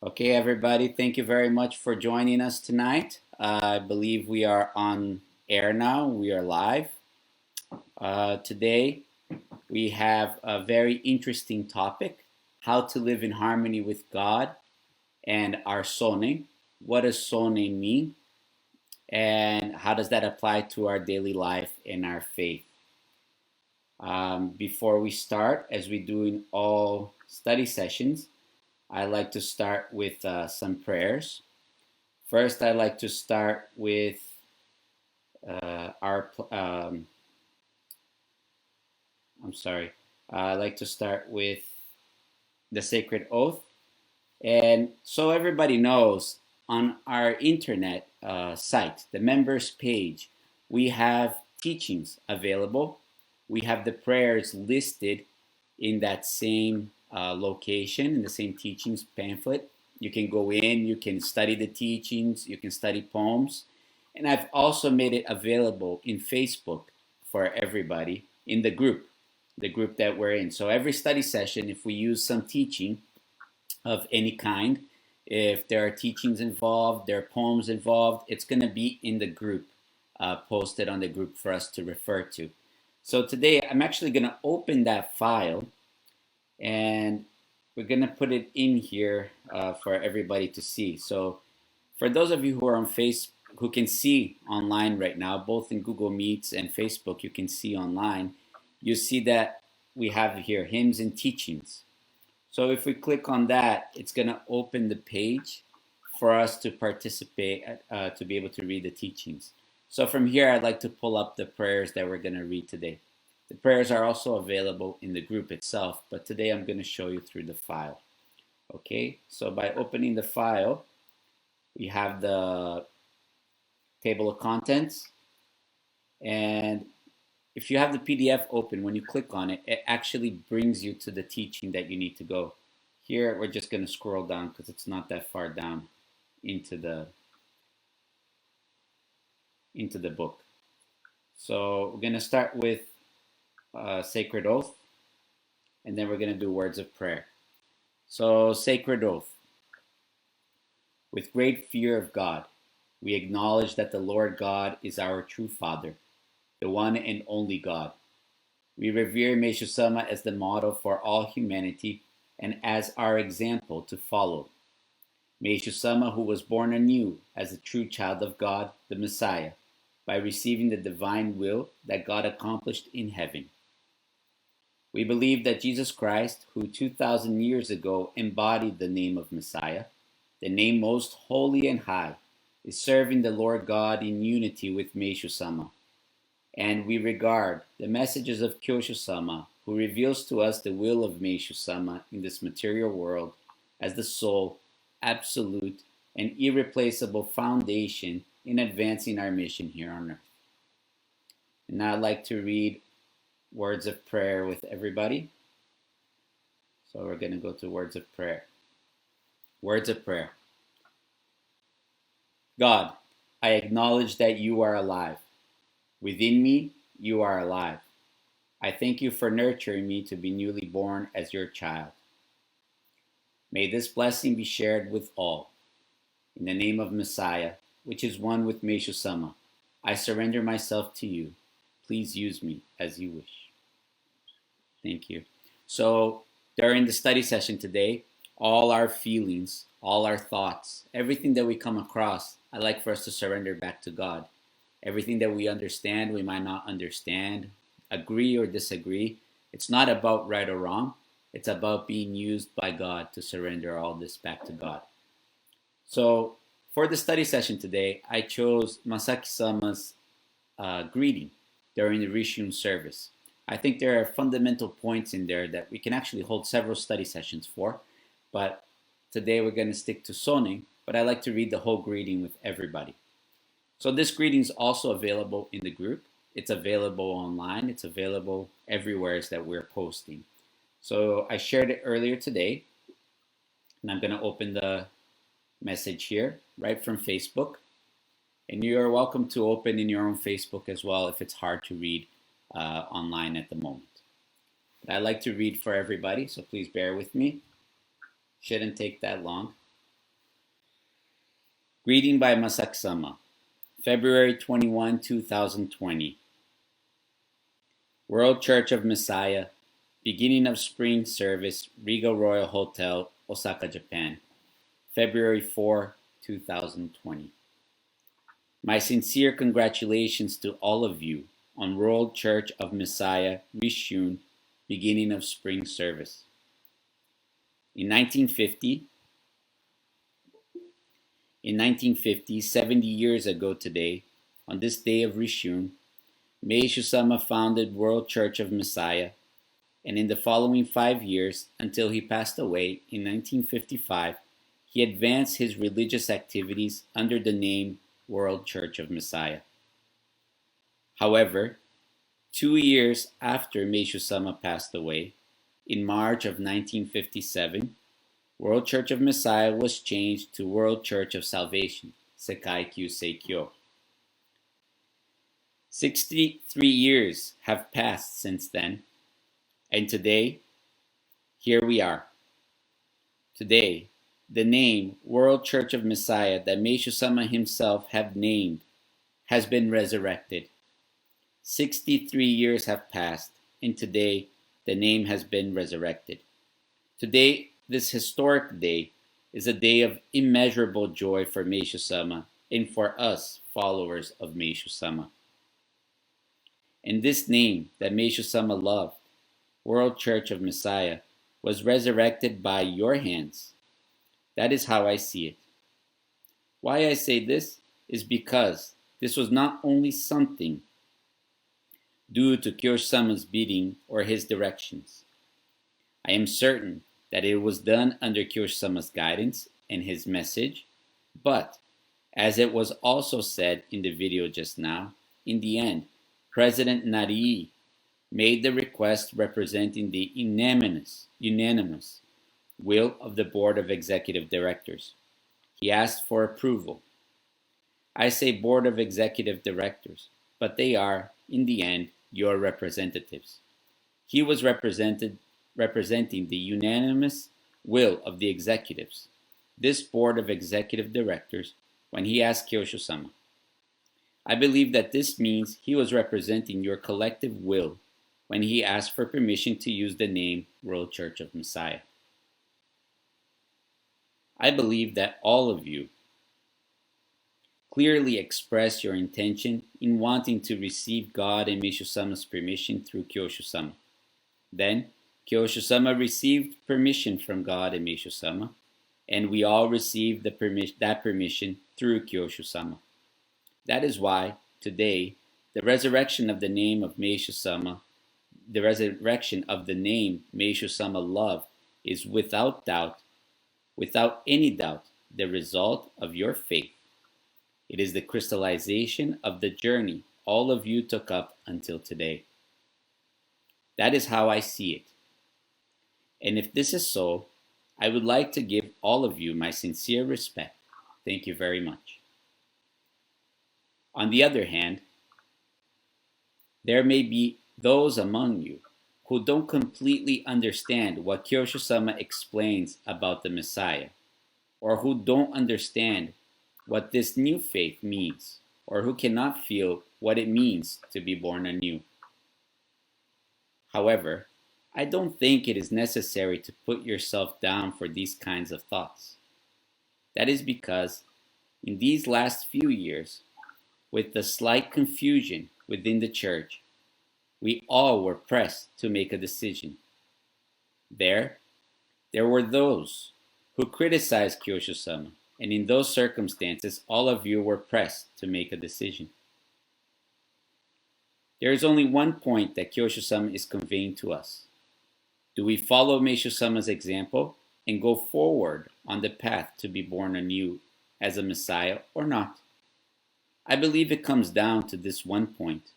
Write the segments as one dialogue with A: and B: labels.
A: Okay, everybody, thank you very much for joining us tonight. I believe we are on air now. We are live. Today, we have a very interesting topic: how to live in harmony with God and our Sonnen. What does Sonnen mean? And how does that apply to our daily life and our faith? Before we start, as we do in all study sessions, I like to start with some prayers. First, I'd like to start with our. I'm sorry. I'd like to start with the sacred oath. And so everybody knows, on our internet site, the members page, we have teachings available. We have the prayers listed in that same location, in the same teachings pamphlet. You can go in, you can study the teachings, you can study poems. And I've also made it available in Facebook for everybody in the group that we're in. So every study session, if we use some teaching of any kind, if there are teachings involved, there are poems involved, it's going to be in the group, posted on the group for us to refer to. So today I'm actually going to open that file and we're going to put it in here for everybody to see. So for those of you who are on Facebook, who can see online right now, both in Google Meets and Facebook, you can see online, you see that we have here hymns and teachings. So if we click on that, it's going to open the page for us to participate, to be able to read the teachings. So from here, I'd like to pull up the prayers that we're going to read today. The prayers are also available in the group itself, but today I'm going to show you through the file. Okay, so by opening the file, we have the table of contents, and if you have the PDF open, when you click on it, it actually brings you to the teaching that you need to go. Here, we're just going to scroll down because it's not that far down into the book. So we're going to start with Sacred Oath, and then we're going to do words of prayer. So, Sacred Oath. With great fear of God, we acknowledge that the Lord God is our true Father, the one and only God. We revere Meishu Sama as the model for all humanity and as our example to follow. Meishu Sama, who was born anew as a true child of God, the Messiah, by receiving the divine will that God accomplished in heaven. We believe that Jesus Christ, who 2,000 years ago embodied the name of Messiah, the name most holy and high, is serving the Lord God in unity with Meishu Sama. And we regard the messages of Kyosho Sama, who reveals to us the will of Meishu Sama in this material world, as the sole, absolute, and irreplaceable foundation in advancing our mission here on earth. And now I'd like to read words of prayer with everybody. So we're going to go to words of prayer. Words of prayer. God, I acknowledge that you are alive. Within me, you are alive. I thank you for nurturing me to be newly born as your child. May this blessing be shared with all. In the name of Messiah, which is one with Meishu Sama, I surrender myself to you. Please use me as you wish. Thank you. So during the study session today, all our feelings, all our thoughts, everything that we come across, I like for us to surrender back to God. Everything that we understand, we might not understand, agree or disagree. It's not about right or wrong. It's about being used by God to surrender all this back to God. So for the study session today, I chose Masaki-sama's greeting during the Rishun service. I think there are fundamental points in there that we can actually hold several study sessions for, but today we're going to stick to Sonnen, but I like to read the whole greeting with everybody. So this greeting is also available in the group. It's available online. It's available everywhere that we're posting. So I shared it earlier today, and I'm going to open the message here right from Facebook. And you are welcome to open in your own Facebook as well if it's hard to read online at the moment. But I like to read for everybody, so please bear with me. Shouldn't take that long. Greeting by Masaksama, February 21, 2020. World Church of Messiah, beginning of spring service, Regal Royal Hotel, Osaka, Japan, February 4, 2020. My sincere congratulations to all of you on World Church of Messiah, Rishun, beginning of spring service. In 1950, 70 years ago today, on this day of Rishun, Meishu-sama founded World Church of Messiah, and in the following 5 years, until he passed away in 1955, he advanced his religious activities under the name World Church of Messiah. However, 2 years after Meishu-sama passed away, in March of 1957, World Church of Messiah was changed to World Church of Salvation, Sekai Kyusei Kyo. 63 years have passed since then, and today, here we are. Today, the name World Church of Messiah that Meishu-sama himself have named has been resurrected. 63 years have passed, and today the name has been resurrected. Today, this historic day, is a day of immeasurable joy for Meishu-sama and for us, followers of Meishu-sama. And this name that Meishu-sama loved, World Church of Messiah, was resurrected by your hands. That is how I see it. Why I say this is because this was not only something due to Kyoshi-sama's bidding or his directions. I am certain that it was done under Kyoshi-sama's guidance and his message, but as it was also said in the video just now, in the end, President Narii made the request representing the unanimous will of the Board of Executive Directors. He asked for approval. I say Board of Executive Directors, but they are, in the end, your representatives. He was representing the unanimous will of the executives, this Board of Executive Directors, when he asked Kyoshi-sama. I believe that this means he was representing your collective will when he asked for permission to use the name World Church of Messiah. I believe that all of you clearly express your intention in wanting to receive God and Meishu-sama's permission through Kyoshi-sama. Then, Kyoshi-sama received permission from God and Meishu-sama, and we all received that permission through Kyoshi-sama. That is why, today, the resurrection of the name of Meishu-sama, the resurrection of the name Meishu-sama love is without any doubt, the result of your faith. It is the crystallization of the journey all of you took up until today. That is how I see it. And if this is so, I would like to give all of you my sincere respect. Thank you very much. On the other hand, there may be those among you who don't completely understand what Kyoshi-sama explains about the Messiah, or who don't understand what this new faith means, or who cannot feel what it means to be born anew. However, I don't think it is necessary to put yourself down for these kinds of thoughts. That is because, in these last few years, with the slight confusion within the church, we all were pressed to make a decision. There were those who criticized Kyoshi-sama, and in those circumstances, all of you were pressed to make a decision. There is only one point that Kyoshi-sama is conveying to us. Do we follow Meishu-sama's example and go forward on the path to be born anew as a Messiah or not? I believe it comes down to this one point.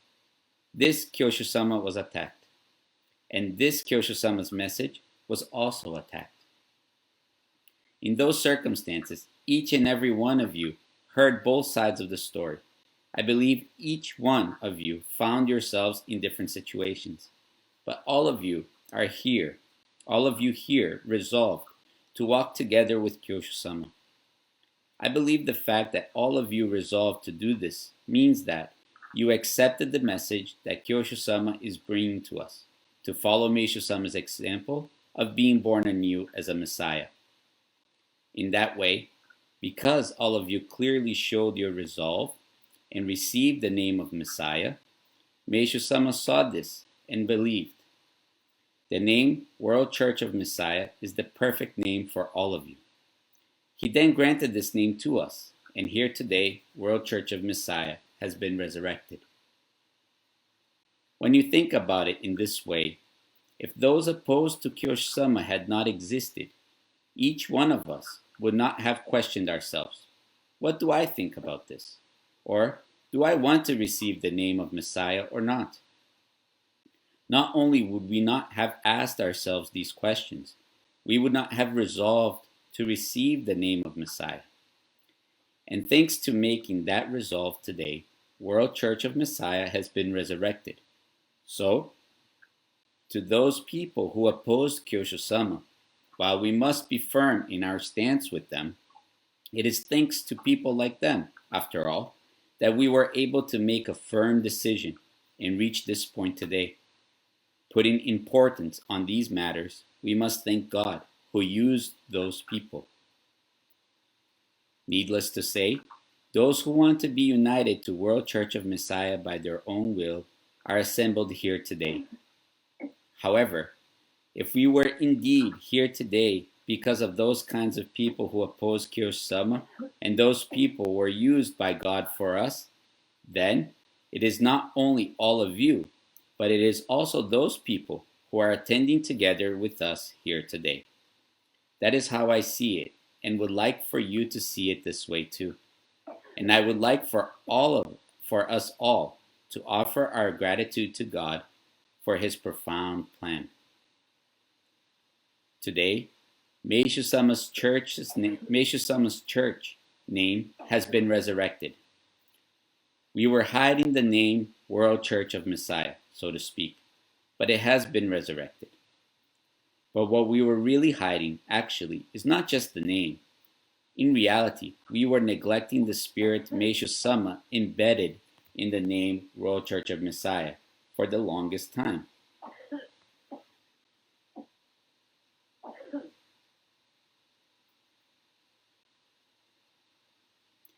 A: This Kyoshi-sama was attacked, and this Kyoshi-sama's message was also attacked. In those circumstances, each and every one of you heard both sides of the story. I believe each one of you found yourselves in different situations, but all of you here resolved to walk together with Kyoshi-sama. I believe the fact that all of you resolved to do this means that you accepted the message that Kyosho-sama is bringing to us, to follow Meisho-sama's example of being born anew as a Messiah. In that way, because all of you clearly showed your resolve and received the name of Messiah, Meisho-sama saw this and believed. The name World Church of Messiah is the perfect name for all of you. He then granted this name to us, and here today, World Church of Messiah has been resurrected. When you think about it in this way, if those opposed to Kyosho-sama had not existed, each one of us would not have questioned ourselves, what do I think about this? Or, do I want to receive the name of Messiah or not? Not only would we not have asked ourselves these questions, we would not have resolved to receive the name of Messiah. And thanks to making that resolve today, World Church of Messiah has been resurrected. So, to those people who opposed Kyosho-sama, while we must be firm in our stance with them, it is thanks to people like them, after all, that we were able to make a firm decision and reach this point today. Putting importance on these matters, we must thank God who used those people. Needless to say, those who want to be united to World Church of Messiah by their own will are assembled here today. However, if we were indeed here today because of those kinds of people who oppose Kyosho-sama, and those people were used by God for us, then it is not only all of you, but it is also those people who are attending together with us here today. That is how I see it, and would like for you to see it this way too. And I would like for us all to offer our gratitude to God for his profound plan. Today, Meisho-sama's church name has been resurrected. We were hiding the name World Church of Messiah, so to speak, but it has been resurrected. But what we were really hiding, actually, is not just the name. In reality, we were neglecting the spirit Meisho-sama embedded in the name World Church of Messiah for the longest time.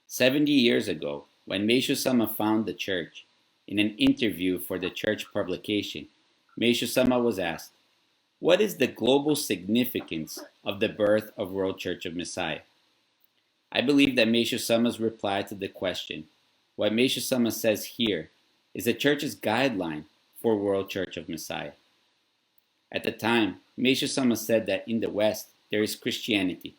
A: "70 years ago, when Meisho-sama found the church, in an interview for the church publication, Meisho-sama was asked, 'What is the global significance of the birth of World Church of Messiah?' I believe that Meisho-sama's reply to the question, what Meisho-sama says here, is the church's guideline for World Church of Messiah. At the time, Meisho-sama said that in the West there is Christianity,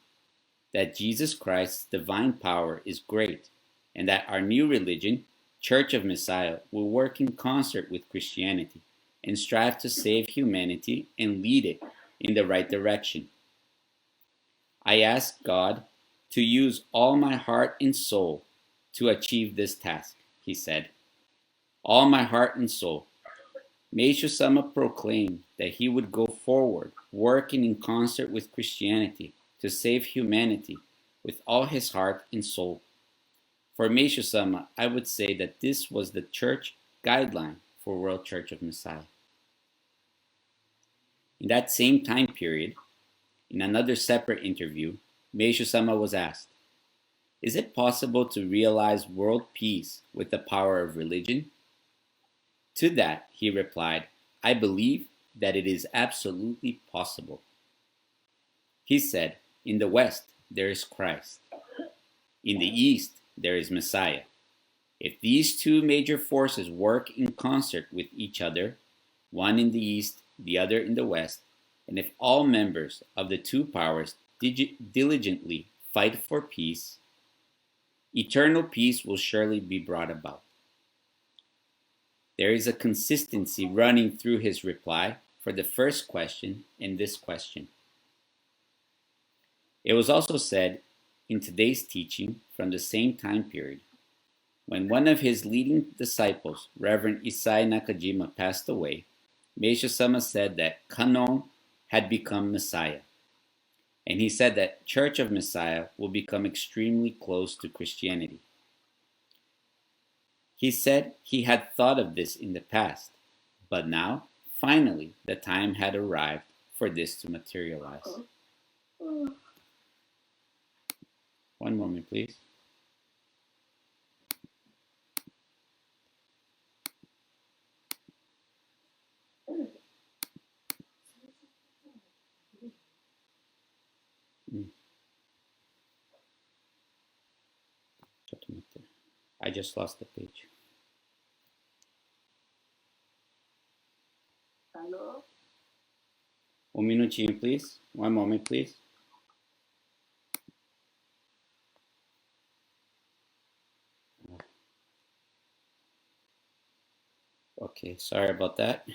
A: that Jesus Christ's divine power is great, and that our new religion, Church of Messiah, will work in concert with Christianity and strive to save humanity and lead it in the right direction. I ask God to use all my heart and soul to achieve this task," he said. All my heart and soul. Meisho-sama proclaimed that he would go forward, working in concert with Christianity to save humanity with all his heart and soul. For Meisho-sama, I would say that this was the church guideline for World Church of Messiah. In that same time period, in another separate interview, Meisho-sama was asked, "Is it possible to realize world peace with the power of religion?" To that, he replied, "I believe that it is absolutely possible." He said, "In the West, there is Christ. In the East, there is Messiah. If these two major forces work in concert with each other, one in the East, the other in the West, and if all members of the two powers diligently fight for peace, eternal peace will surely be brought about." There is a consistency running through his reply for the first question and this question. It was also said in today's teaching from the same time period, when one of his leading disciples, Reverend Issai Nakajima, passed away, Meisho-sama said that Kanon had become Messiah. And he said that Church of Messiah will become extremely close to Christianity. He said he had thought of this in the past, but now, finally, the time had arrived for this to materialize. One moment, please. I just lost the page.
B: Hello?
A: Un minutinho, please. One moment, please. Okay, sorry about that.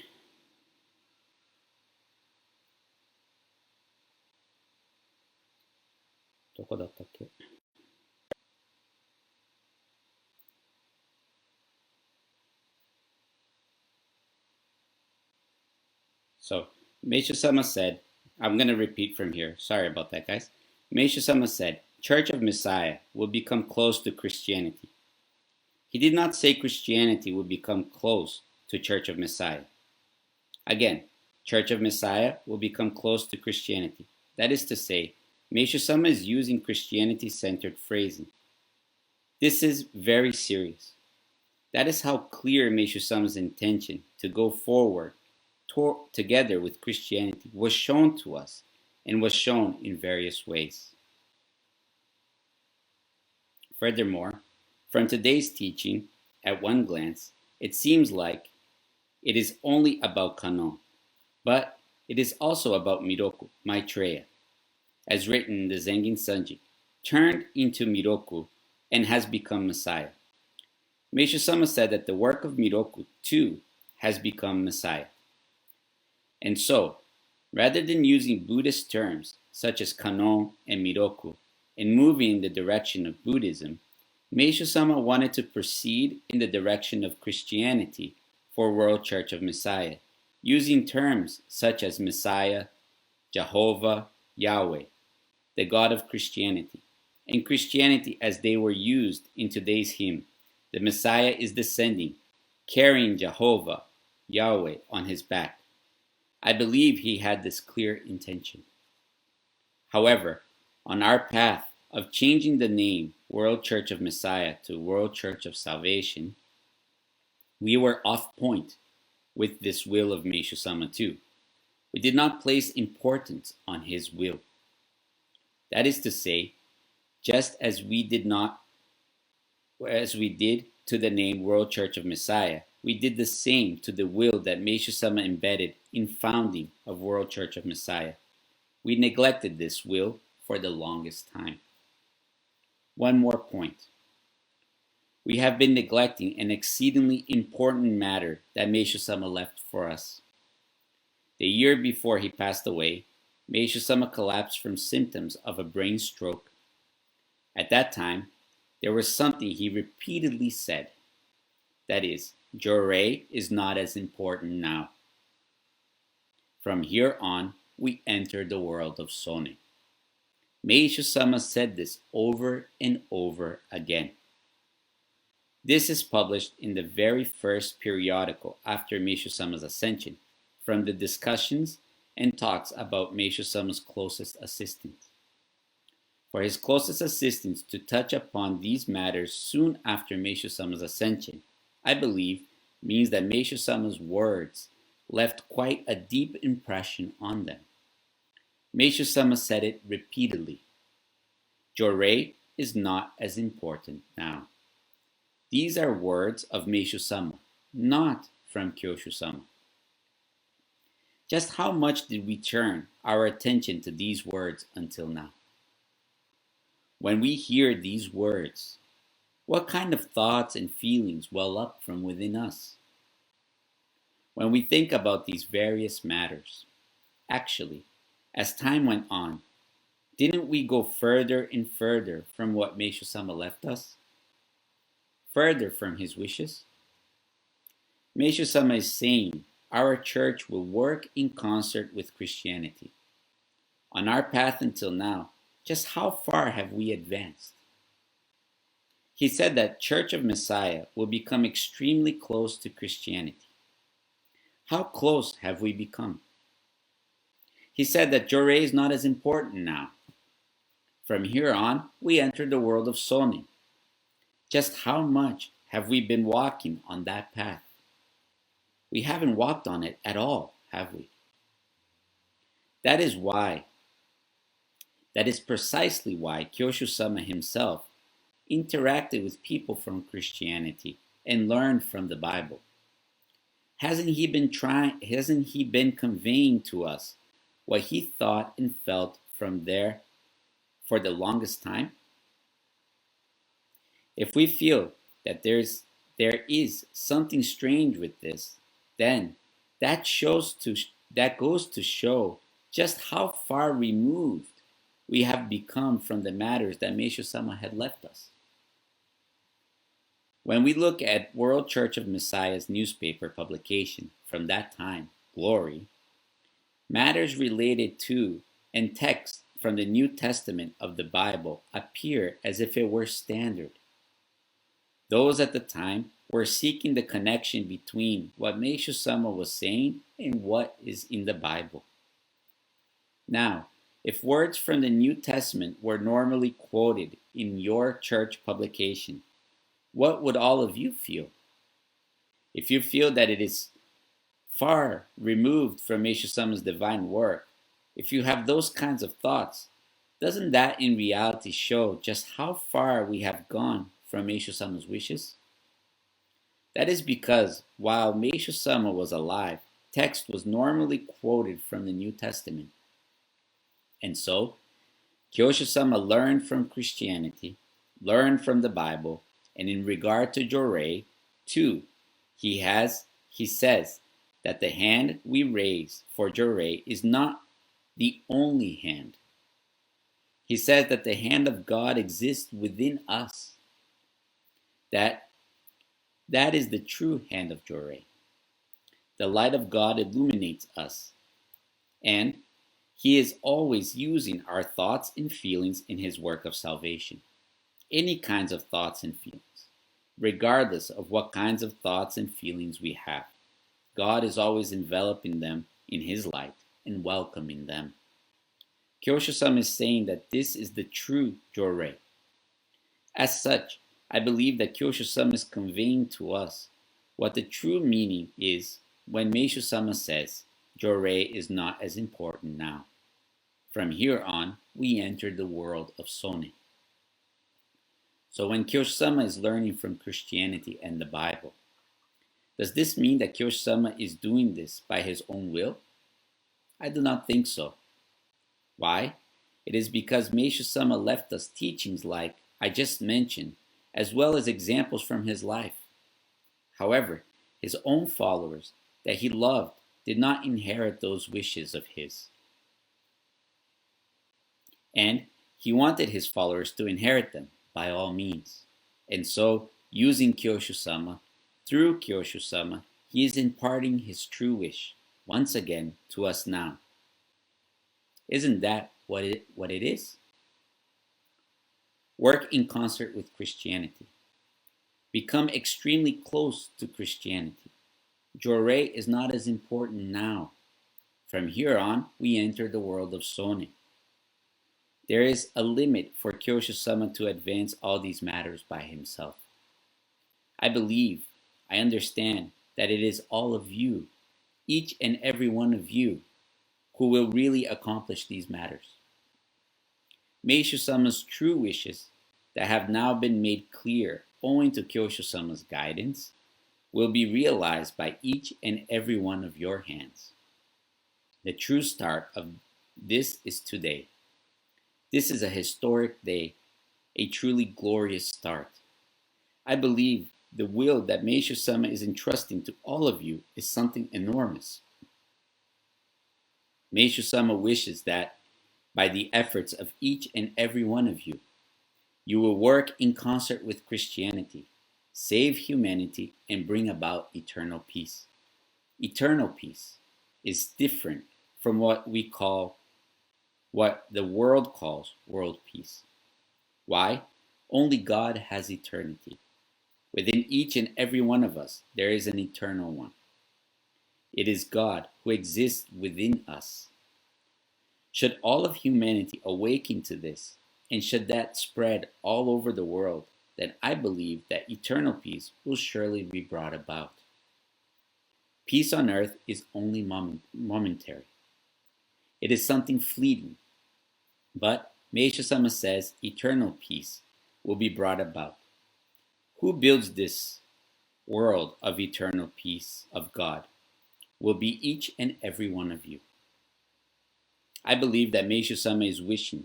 A: So, Meishu Sama said, I'm going to repeat from here. Sorry about that, guys. Meishu Sama said, Church of Messiah will become close to Christianity. He did not say Christianity will become close to Church of Messiah. Again, Church of Messiah will become close to Christianity. That is to say, Meishu Sama is using Christianity-centered phrasing. This is very serious. That is how clear Meishu Sama's intention to go forward together with Christianity was shown to us and was shown in various ways. Furthermore, from today's teaching, at one glance, it seems like it is only about Kanon, but it is also about Miroku, Maitreya, as written in the Zengin Sanji, turned into Miroku and has become Messiah. Meishu Sama said that the work of Miroku, too, has become Messiah. And so, rather than using Buddhist terms such as Kanon and Miroku and moving in the direction of Buddhism, Meishu Sama wanted to proceed in the direction of Christianity for World Church of Messiah, using terms such as Messiah, Jehovah, Yahweh, the God of Christianity, and Christianity as they were used in today's hymn. The Messiah is descending, carrying Jehovah, Yahweh, on his back. I believe he had this clear intention. However, on our path of changing the name World Church of Messiah to World Church of Salvation, we were off point with this will of Meishu Sama too. We did not place importance on his will. That is to say, just as we did to the name World Church of Messiah, we did the same to the will that Meishu Sama embedded in founding of World Church of Messiah. We neglected this will for the longest time. One more point. We have been neglecting an exceedingly important matter that Meishu Sama left for us. The year before he passed away, Meishu Sama collapsed from symptoms of a brain stroke. At that time, there was something he repeatedly said. That is, Jorei is not as important now. From here on, we enter the world of Sonnen. Meishu Sama said this over and over again. This is published in the very first periodical after Meishu Sama's ascension, from the discussions and talks about Meishu Sama's closest assistants. For his closest assistants to touch upon these matters soon after Meishu Sama's ascension, I believe, means that Meishu Sama's words left quite a deep impression on them. Meishu Sama said it repeatedly. Jorei is not as important now. These are words of Meishu Sama, not from Kyoshu Sama. Just how much did we turn our attention to these words until now? When we hear these words, what kind of thoughts and feelings well up from within us? When we think about these various matters, actually, as time went on, didn't we go further and further from what Meishu Sama left us? Further from his wishes? Meishu Sama is saying our church will work in concert with Christianity. On our path until now, just how far have we advanced? He said that Church of Messiah will become extremely close to Christianity. How close have we become? He said that Joreh is not as important now. From here on, we enter the world of Sonnen. Just how much have we been walking on that path? We haven't walked on it at all, have we? That is precisely why Kyosho-sama himself interacted with people from Christianity and learned from the Bible. Hasn't he been conveying to us what he thought and felt from there for the longest time? If we feel that there is something strange with this, then that goes to show just how far removed we have become from the matters that Meisho-sama had left us. When we look at World Church of Messiah's newspaper publication from that time, Glory, matters related to and texts from the New Testament of the Bible appear as if it were standard. Those at the time were seeking the connection between what Meisho-sama was saying and what is in the Bible. Now, if words from the New Testament were normally quoted in your church publication, what would all of you feel? If you feel that it is far removed from Meisho-sama's divine work, if you have those kinds of thoughts, doesn't that in reality show just how far we have gone from Meisho-sama's wishes? That is because while Meisho-sama was alive, text was normally quoted from the New Testament. And so, Kyosho-sama learned from Christianity, learned from the Bible, and in regard to Joreh, too, he says that the hand we raise for Joreh is not the only hand. He says that the hand of God exists within us. That is the true hand of Joreh. The light of God illuminates us, and he is always using our thoughts and feelings in his work of salvation. Any kinds of thoughts and feelings, regardless of what kinds of thoughts and feelings we have. God is always enveloping them in his light and welcoming them. Kyosho-sama is saying that this is the true Joreh. As such, I believe that Kyosho-sama is conveying to us what the true meaning is when Meisho-sama says Joreh is not as important now. From here on, we enter the world of Sonnen. So when Kyosho-sama is learning from Christianity and the Bible, does this mean that Kyosho-sama is doing this by his own will? I do not think so. Why? It is because Meisho-sama left us teachings like I just mentioned, as well as examples from his life. However, his own followers that he loved did not inherit those wishes of his. And he wanted his followers to inherit them by all means. And so, using Kyosho-sama, through Kyosho-sama, he is imparting his true wish, once again, to us now. Isn't that what it is? Work in concert with Christianity. Become extremely close to Christianity. Joreh is not as important now. From here on, we enter the world of Sonnen. There is a limit for Kyosho-sama to advance all these matters by himself. I understand that it is all of you, each and every one of you, who will really accomplish these matters. Meisho-sama's true wishes that have now been made clear owing to Kyosho-sama's guidance will be realized by each and every one of your hands. The true start of this is today. This is a historic day, a truly glorious start. I believe the will that Meisho-sama is entrusting to all of you is something enormous. Meisho-sama wishes that, by the efforts of each and every one of you, you will work in concert with Christianity, save humanity, and bring about eternal peace. Eternal peace is different from what we call what the world calls world peace. Why? Only God has eternity. Within each and every one of us, there is an eternal one. It is God who exists within us. Should all of humanity awaken to this, and should that spread all over the world, then I believe that eternal peace will surely be brought about. Peace on earth is only momentary. It is something fleeting. But Meisha-sama says eternal peace will be brought about. Who builds this world of eternal peace of God will be each and every one of you. I believe that Meisha-sama is wishing,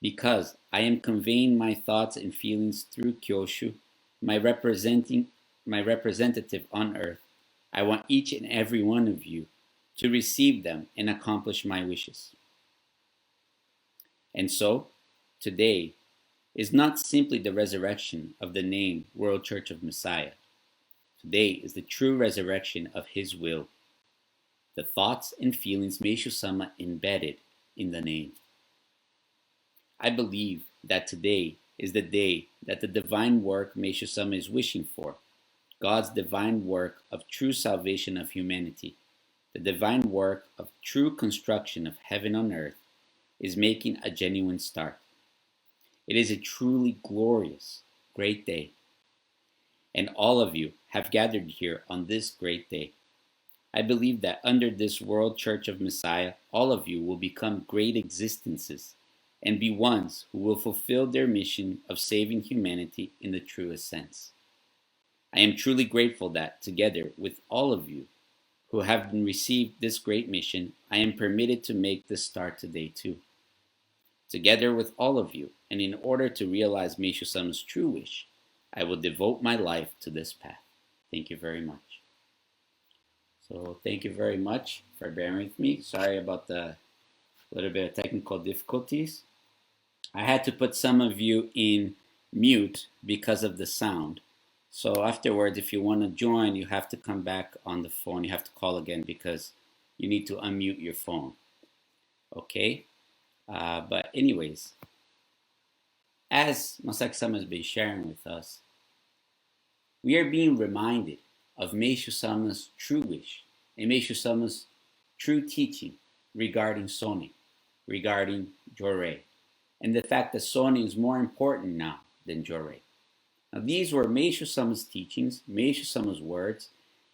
A: because I am conveying my thoughts and feelings through Kyoshu, my representative on earth. I want each and every one of you to receive them and accomplish my wishes. And so, today is not simply the resurrection of the name World Church of Messiah. Today is the true resurrection of His will, the thoughts and feelings Meisha-sama embedded in the name. I believe that today is the day that the divine work Meisha-sama is wishing for, God's divine work of true salvation of humanity, the divine work of true construction of heaven on earth, is making a genuine start. It is a truly glorious, great day. And all of you have gathered here on this great day. I believe that under this World Church of Messiah, all of you will become great existences and be ones who will fulfill their mission of saving humanity in the truest sense. I am truly grateful that, together with all of you who have received this great mission, I am permitted to make this start today too. Together with all of you, and in order to realize Meisha-sama's true wish, I will devote my life to this path. Thank you very much. So thank you very much for bearing with me. Sorry about the little bit of technical difficulties. I had to put some of you in mute because of the sound. So afterwards, if you want to join, you have to come back on the phone. You have to call again because you need to unmute your phone. Okay? But anyways, as Masaki-sama has been sharing with us, we are being reminded of Meisha-sama's true wish and Meisha-sama's true teaching regarding Sonnen, regarding Jorei, and the fact that Sonnen is more important now than Jorei. Now these were Meisha-sama's teachings, Meisha-sama's words,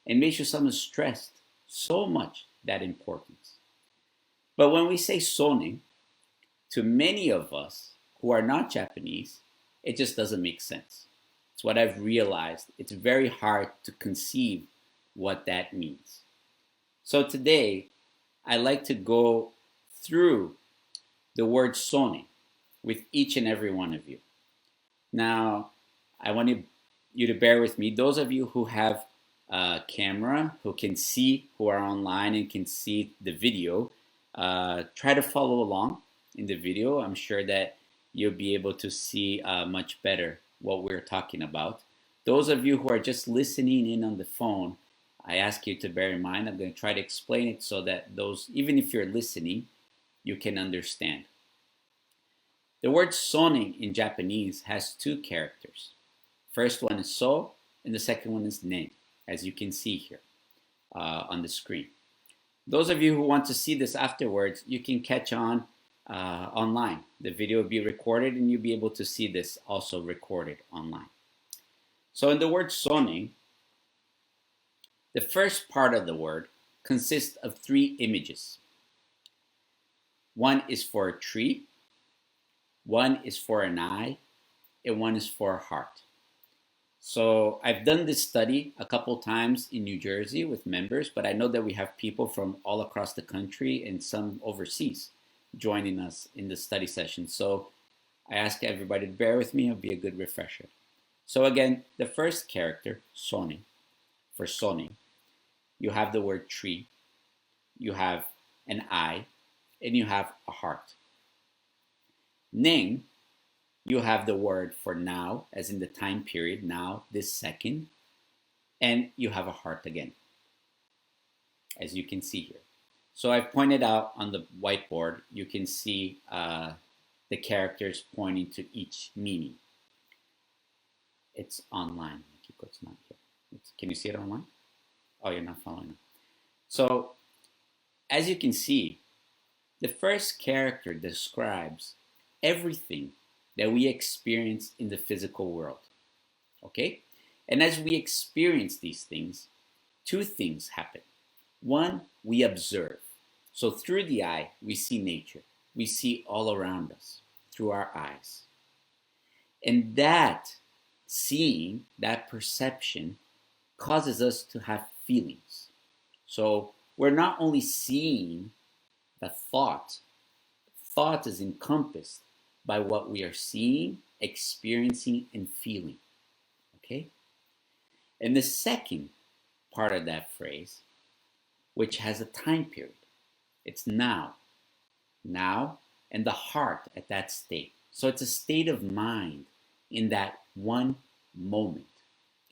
A: and Meisha-sama stressed so much that importance. But when we say Sonnen, to many of us who are not Japanese, it just doesn't make sense. It's what I've realized. It's very hard to conceive what that means. So today, I like to go through the word Sonnen with each and every one of you. Now, I want you to bear with me. Those of you who have a camera, who can see, who are online and can see the video, try to follow along in the video. I'm sure that you'll be able to see much better what we're talking about. Those of you who are just listening in on the phone, I ask you to bear in mind, I'm going to try to explain it so that those, even if you're listening, you can understand. The word Sonnen in Japanese has two characters. First one is so, and the second one is ne, as you can see here on the screen. Those of you who want to see this afterwards, you can catch on online. The video will be recorded and you'll be able to see this also recorded online. So in the word Sonnen, the first part of the word consists of three images. One is for a tree, one is for an eye, and one is for a heart. So I've done this study a couple times in New Jersey with members, but I know that we have people from all across the country and some overseas joining us in the study session. So I ask everybody to bear with me. It'll be a good refresher. So again, the first character, Sonnen, for Sonnen, you have the word tree, you have an eye, and you have a heart. Nen, you have the word for now, as in the time period, now, this second, and you have a heart again, as you can see here. So I've pointed out on the whiteboard, you can see the characters pointing to each meaning. It's online. It's not here. Can you see it online? Oh, you're not following. So as you can see, the first character describes everything that we experience in the physical world. Okay? And as we experience these things, two things happen. One, we observe. So through the eye, we see nature. We see all around us through our eyes. And that seeing, that perception, causes us to have feelings. So we're not only seeing the thought is encompassed by what we are seeing, experiencing, and feeling. Okay? And the second part of that phrase, which has a time period, it's now. Now, and the heart at that state. So it's a state of mind in that one moment,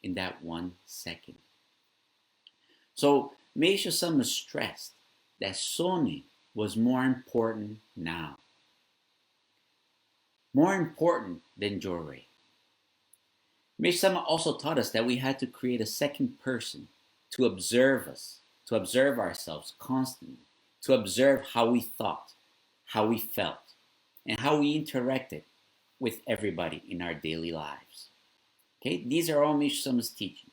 A: in that 1 second. So Meisho-sama stressed that Sonnen was more important now. More important than Jorei. Meisho-sama also taught us that we had to create a second person to observe us, to observe ourselves constantly, to observe how we thought, how we felt, and how we interacted with everybody in our daily lives. Okay, these are all Meisho-sama's teachings.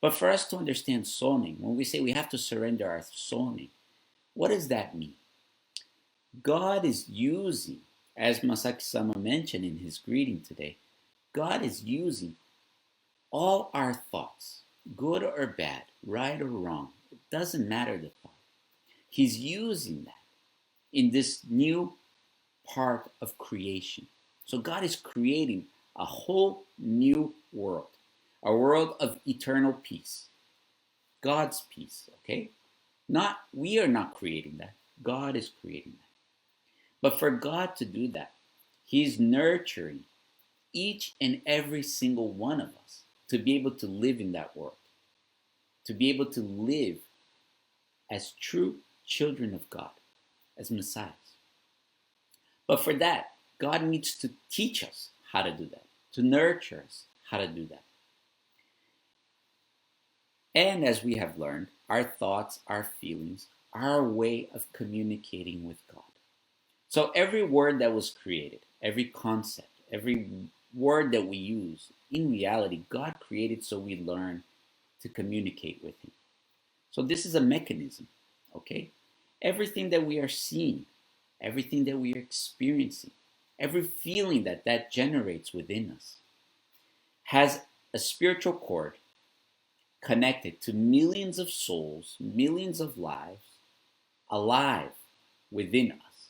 A: But for us to understand Sonnen, when we say we have to surrender our Sonnen, what does that mean? God is using, as Masaki-sama mentioned in his greeting today, God is using all our thoughts, good or bad, right or wrong. It doesn't matter the thought. He's using that in this new part of creation. So God is creating a whole new world, a world of eternal peace. God's peace, okay? We are not creating that. God is creating that. But for God to do that, He's nurturing each and every single one of us to be able to live in that world, to be able to live as true children of God, as Messiahs. But for that, God needs to teach us how to do that, to nurture us how to do that. And as we have learned, our thoughts, our feelings, are a way of communicating with God. So every word that was created, every concept, every word that we use, in reality, God created so we learn to communicate with Him. So this is a mechanism, okay? Everything that we are seeing, everything that we are experiencing, every feeling that generates within us has a spiritual cord connected to millions of souls, millions of lives, alive within us.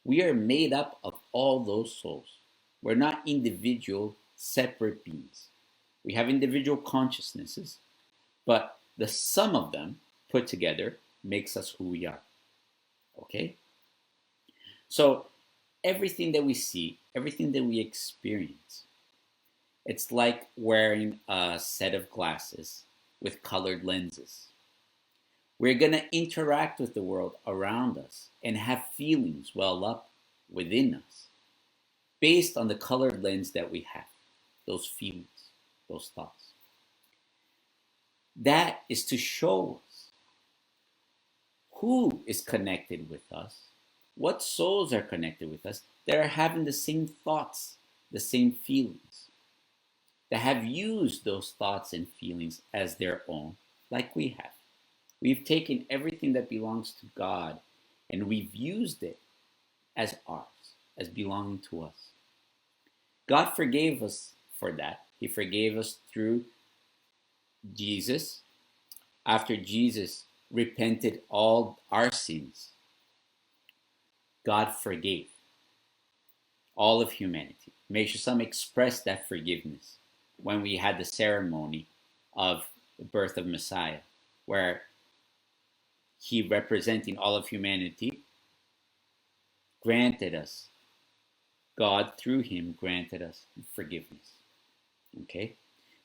A: We are made up of all those souls. We're not individual, separate beings. We have individual consciousnesses, but the sum of them put together makes us who we are. Okay? So everything that we see, everything that we experience, it's like wearing a set of glasses with colored lenses. We're going to interact with the world around us and have feelings well up within us based on the colored lens that we have, those feelings, those thoughts. That is to show us who is connected with us, what souls are connected with us that are having the same thoughts, the same feelings, that have used those thoughts and feelings as their own, like we have. We've taken everything that belongs to God and we've used it as ours, as belonging to us. God forgave us for that. He forgave us through Jesus. After Jesus repented all our sins, God forgave all of humanity. Meisho-sama expressed that forgiveness when we had the ceremony of the birth of Messiah, where He, representing all of humanity, granted us, God through Him granted us forgiveness. Okay?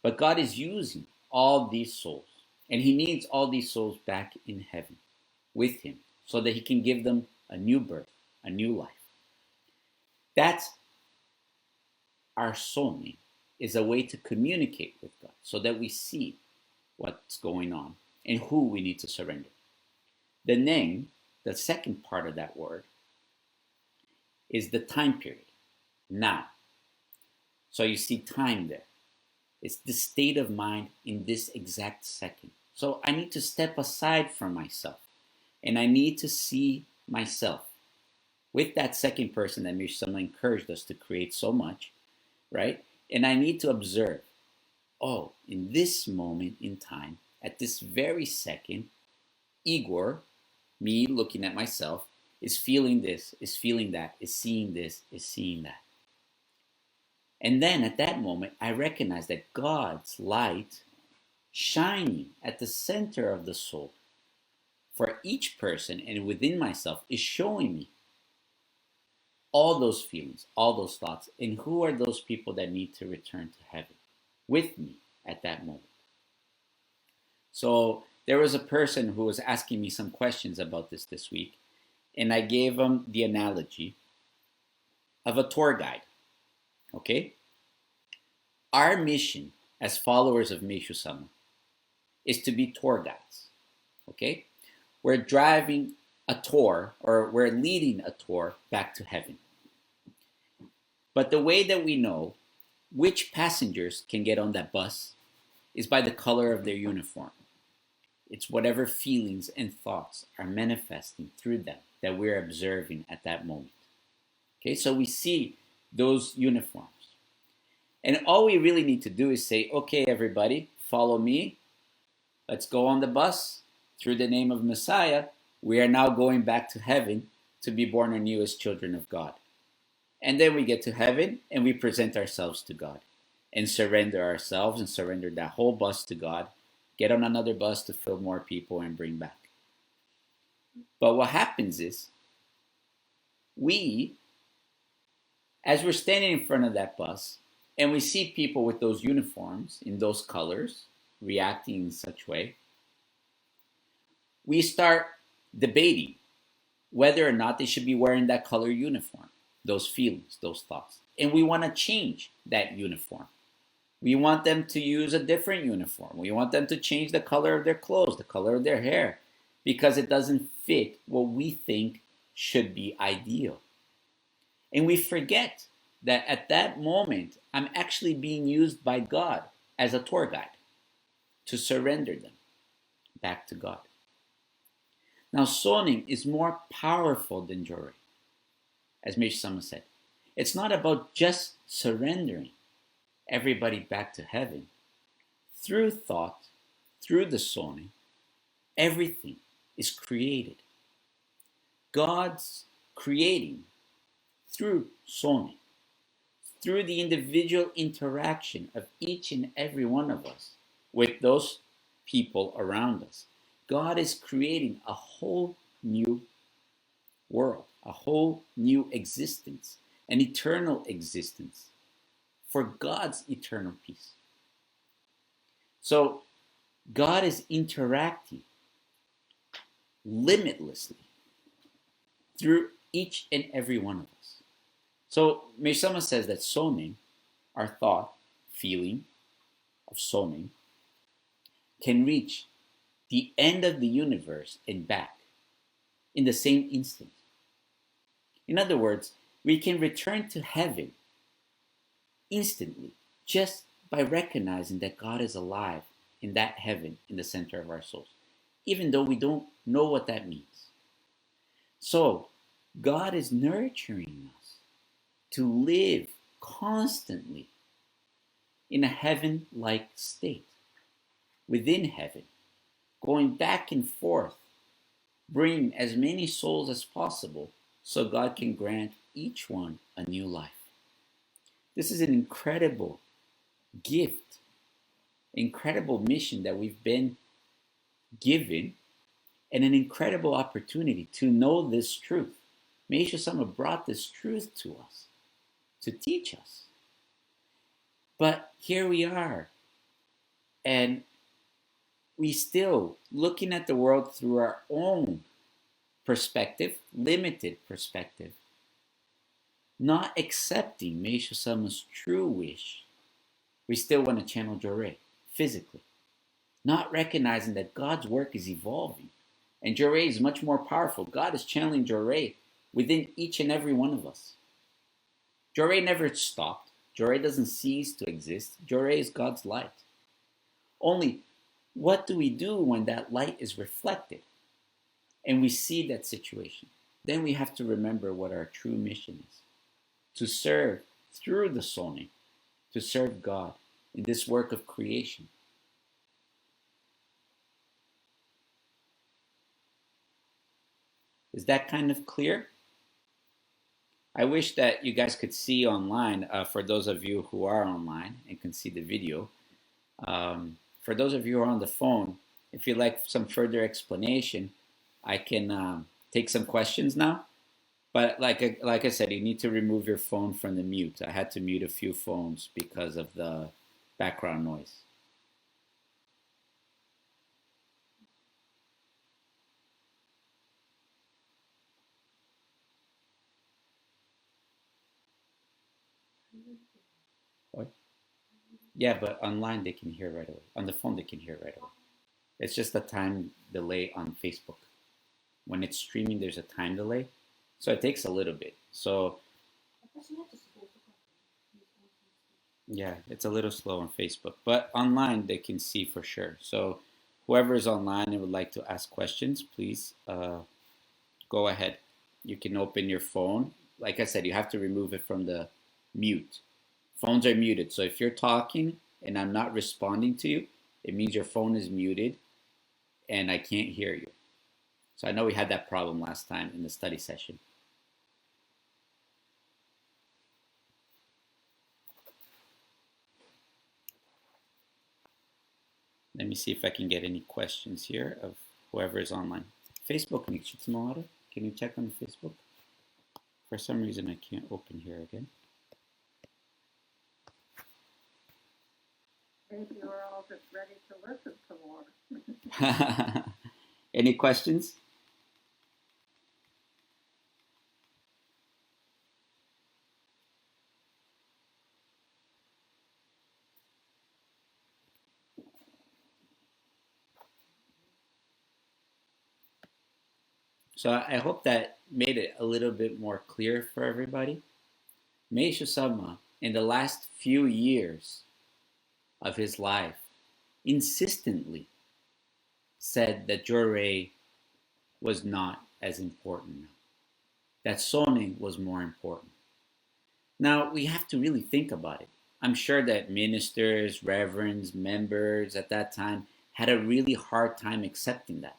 A: But God is using all these souls, and He needs all these souls back in heaven with Him so that he can give them a new birth, a new life. That's our Sonnen, is a way to communicate with God so that we see what's going on and who we need to surrender. The Neng, the second part of that word, is the time period, now. So you see time there. It's the state of mind in this exact second. So I need to step aside from myself and I need to see myself with that second person that someone encouraged us to create so much, right? And I need to observe, oh, in this moment in time, at this very second, Igor, me looking at myself, is feeling this, is feeling that, is seeing this, is seeing that. And then at that moment, I recognize that God's light shining at the center of the soul for each person and within myself is showing me all those feelings, all those thoughts, and who are those people that need to return to heaven with me at that moment. So there was a person who was asking me some questions about this week, and I gave him the analogy of a tour guide. Okay? Our mission as followers of Meishu-sama is to be tour guides. Okay? We're driving a tour, or we're leading a tour back to heaven. But the way that we know which passengers can get on that bus is by the color of their uniform. It's whatever feelings and thoughts are manifesting through them that we're observing at that moment. Okay, so we see those uniforms. And all we really need to do is say, okay, everybody, follow me. Let's go on the bus. Through the name of Messiah, we are now going back to heaven to be born anew as children of God. And then we get to heaven and we present ourselves to God and surrender ourselves and surrender that whole bus to God. Get on another bus to fill more people and bring back. But what happens is, we, as we're standing in front of that bus and we see people with those uniforms in those colors reacting in such way, we start debating whether or not they should be wearing that color uniform, those feelings, those thoughts. And we want to change that uniform. We want them to use a different uniform. We want them to change the color of their clothes, the color of their hair, because it doesn't fit what we think should be ideal. And we forget that at that moment, I'm actually being used by God as a tour guide to surrender them back to God. Now, Sonnen is more powerful than Jorei, as Meishu-sama said. It's not about just surrendering everybody back to heaven. Through thought, through the Sonnen, everything is created. God's creating through Sonnen, through the individual interaction of each and every one of us with those people around us. God is creating a whole new world, a whole new existence, an eternal existence for God's eternal peace. So God is interacting limitlessly through each and every one of us. So Meishu-sama says that Sonnen, our thought, feeling of Sonnen, can reach the end of the universe and back in the same instant. In other words, we can return to heaven instantly just by recognizing that God is alive in that heaven in the center of our souls, even though we don't know what that means. So God is nurturing us to live constantly in a heaven-like state, within heaven, going back and forth, bringing as many souls as possible so God can grant each one a new life. This is an incredible gift, incredible mission that we've been given, and an incredible opportunity to know this truth. Meishu-sama brought this truth to us, to teach us. But here we are, and we still looking at the world through our own perspective, limited perspective, not accepting Meishu Sama's true wish, we still want to channel Jorei physically, not recognizing that God's work is evolving and Jorei is much more powerful. God is channeling Jorei within each and every one of us. Jorei never stopped. Jorei doesn't cease to exist. Jorei is God's light. Only, what do we do when that light is reflected and we see that situation? Then we have to remember what our true mission is. To serve through the Sonnen, to serve God in this work of creation. Is that kind of clear? I wish that you guys could see online, for those of you who are online and can see the video. For those of you who are on the phone, if you'd like some further explanation, I can take some questions now. But like I said, you need to remove your phone from the mute. I had to mute a few phones because of the background noise. What? Yeah, but online they can hear right away. On the phone they can hear right away. It's just a time delay on Facebook. When it's streaming, there's a time delay. So it takes a little bit. So yeah, it's a little slow on Facebook, but online they can see for sure. So whoever is online and would like to ask questions, please go ahead. You can open your phone. Like I said, you have to remove it from the mute. Phones are muted. So if you're talking and I'm not responding to you, it means your phone is muted and I can't hear you. So I know we had that problem last time in the study session. Let me see if I can get any questions here of whoever is online. Facebook, can you check on Facebook? For some reason, I can't open here again.
B: Maybe we're all just ready to listen to more.
A: Any questions? So I hope that made it a little bit more clear for everybody. Meishu Sama, in the last few years of his life, insistently said that Jorei was not as important now, that Sonnen was more important. Now, we have to really think about it. I'm sure that ministers, reverends, members at that time had a really hard time accepting that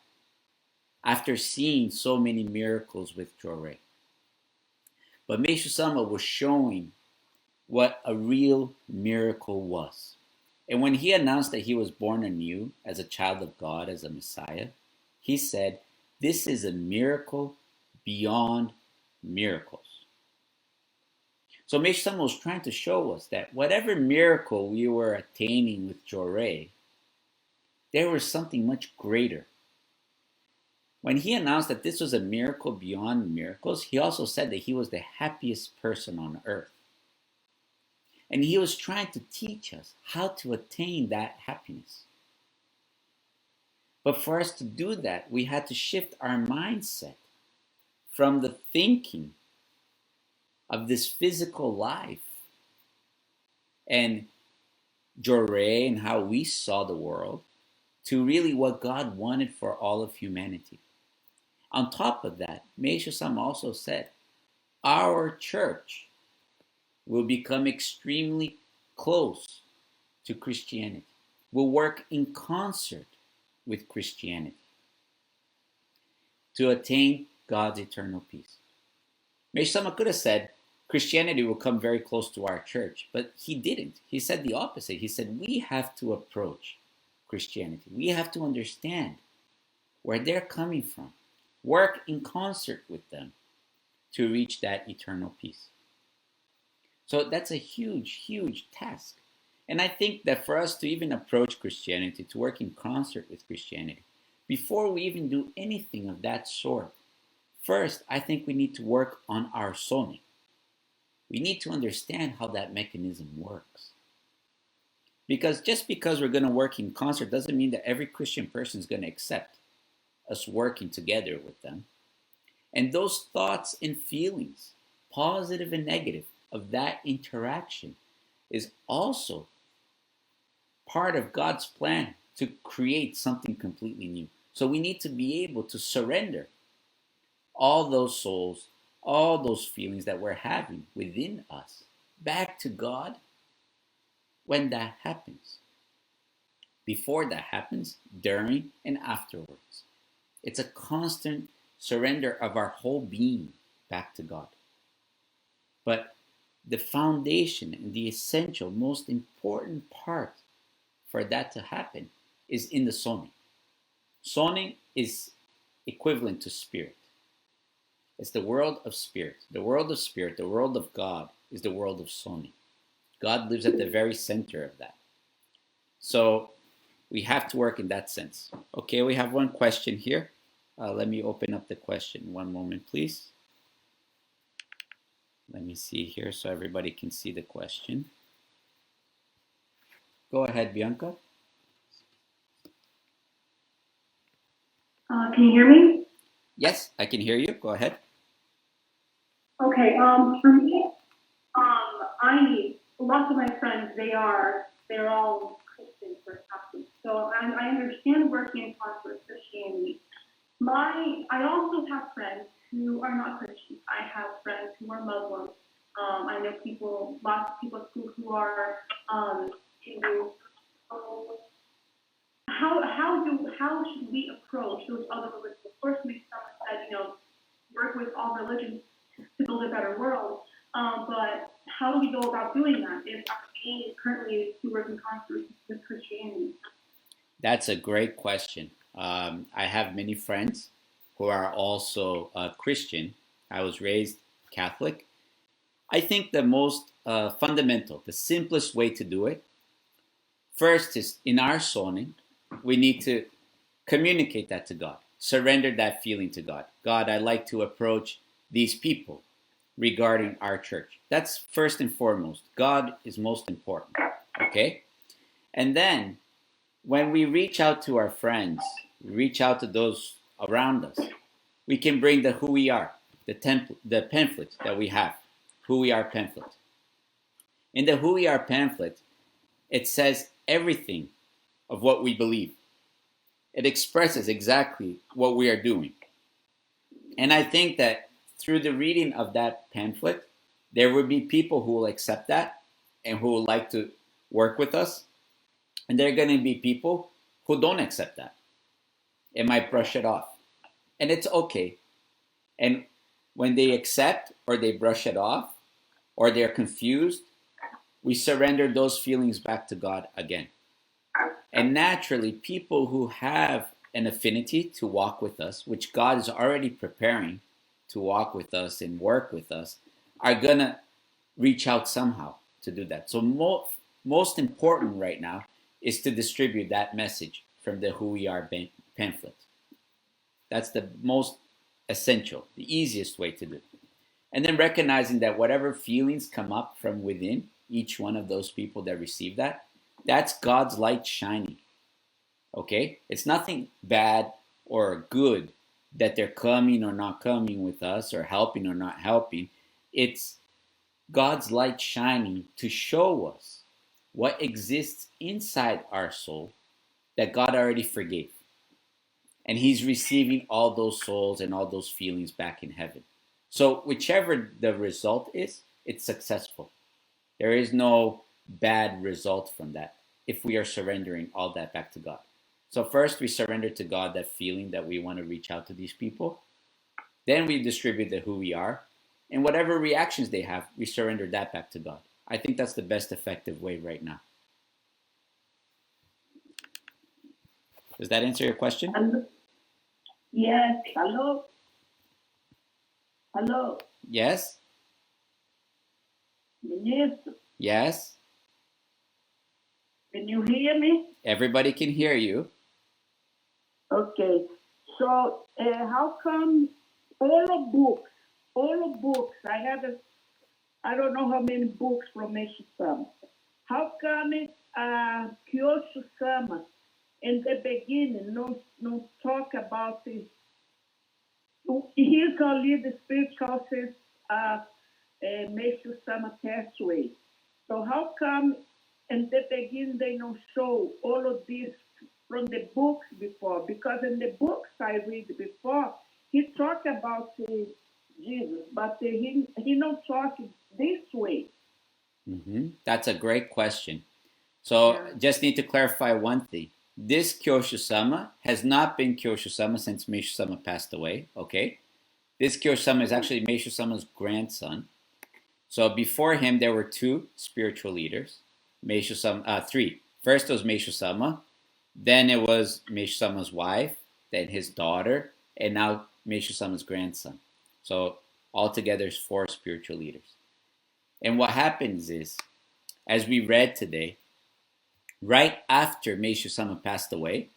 A: after seeing so many miracles with Jorei. But Meishu Sama was showing what a real miracle was. And when he announced that he was born anew as a child of God, as a Messiah, he said, "This is a miracle beyond miracles." So Meishu Sama was trying to show us that whatever miracle we were attaining with Jorei, there was something much greater. When he announced that this was a miracle beyond miracles, he also said that he was the happiest person on earth. And he was trying to teach us how to attain that happiness. But for us to do that, we had to shift our mindset from the thinking of this physical life and Jorei and how we saw the world to really what God wanted for all of humanity. On top of that, Meishu Sama also said, our church will become extremely close to Christianity, will work in concert with Christianity to attain God's eternal peace. Meishu Sama could have said, Christianity will come very close to our church, but he didn't. He said the opposite. He said, we have to approach Christianity. We have to understand where they're coming from, work in concert with them to reach that eternal peace. So that's a huge, huge task. And I think that for us to even approach Christianity, to work in concert with Christianity, before we even do anything of that sort, First, I think we need to work on our Sonnen. We need to understand how that mechanism works. Because just because we're going to work in concert doesn't mean that every Christian person is going to accept us working together with them. And those thoughts and feelings, positive and negative, of that interaction is also part of God's plan to create something completely new. So we need to be able to surrender all those souls, all those feelings that we're having within us back to God when that happens. Before that happens, during, and afterwards. It's a constant surrender of our whole being back to God. But the foundation and the essential, most important part for that to happen is in the Sonnen. Sonnen is equivalent to spirit. It's the world of spirit. The world of spirit, the world of God, is the world of Sonnen. God lives at the very center of that. So we have to work in that sense. Okay, we have one question here. Let me open up the question. One moment, please. Let me see here so everybody can see the question. Go ahead, Bianca.
C: Can you hear me?
A: Yes, I can hear you. Go ahead.
C: Okay. For me, lots of my friends, they're all Christians or Catholics. So I understand working in concert with Christianity. I also have friends who are not Christians. I have friends who are Muslim. I know lots of people at school who are Hindu. So how should we approach those other religions? Of course, someone said, work with all religions to build a better world. But how do we go about doing that if our aim is currently to work in concert with Christianity?
A: That's a great question. I have many friends who are also Christian. I was raised Catholic. I think the most fundamental, the simplest way to do it, first is in our Sonnen, we need to communicate that to God, surrender that feeling to God. God, I'd like to approach these people regarding our church. That's first and foremost. God is most important. Okay? And then when we reach out to our friends, we reach out to those around us, we can bring the who we are, the pamphlet that we have, who we are pamphlet. In the who we are pamphlet, it says everything of what we believe. It expresses exactly what we are doing. And I think that through the reading of that pamphlet, there will be people who will accept that and who will like to work with us. And there are going to be people who don't accept that and might brush it off. And it's okay. And when they accept or they brush it off or they're confused, we surrender those feelings back to God again. And naturally, people who have an affinity to walk with us, which God is already preparing to walk with us and work with us, are going to reach out somehow to do that. So most important right now is to distribute that message from the Who We Are pamphlet. That's the most essential, the easiest way to do it. And then recognizing that whatever feelings come up from within each one of those people that receive that, that's God's light shining. Okay? It's nothing bad or good that they're coming or not coming with us or helping or not helping. It's God's light shining to show us what exists inside our soul that God already forgave. And He's receiving all those souls and all those feelings back in heaven. So, whichever the result is, it's successful. There is no bad result from that if we are surrendering all that back to God. So, first, we surrender to God that feeling that we want to reach out to these people. Then we distribute the who we are. And whatever reactions they have, we surrender that back to God. I think that's the best effective way right now. Does that answer your question?
B: Yes. Hello. Hello.
A: Yes?
B: Minister,
A: Yes?
B: can you hear me?
A: Everybody can hear you.
B: Okay. So, how come all of books. I don't know how many books from Meishu-sama. How come Kyoshu-sama in the beginning no talk about this? He's gonna lead the spiritual since Meishu-sama passed away. So how come in the beginning they don't show all of this from the books before? Because in the books I read before, he talked about Jesus, but he don't talk this way.
A: That's a great question. So
B: Yeah.
A: just need to clarify one thing. This Kyoshu-sama has not been Kyoshu-sama since Meishu-sama passed away, okay? This Kyoshu-sama is actually Meishu-sama's grandson. So before him, there were two spiritual leaders, three. First was Meishu-sama, then it was Meishu-sama's wife, then his daughter, and now Meishu-sama's grandson. So altogether, there's four spiritual leaders. And what happens is, as we read today, right after Meishu-sama passed away,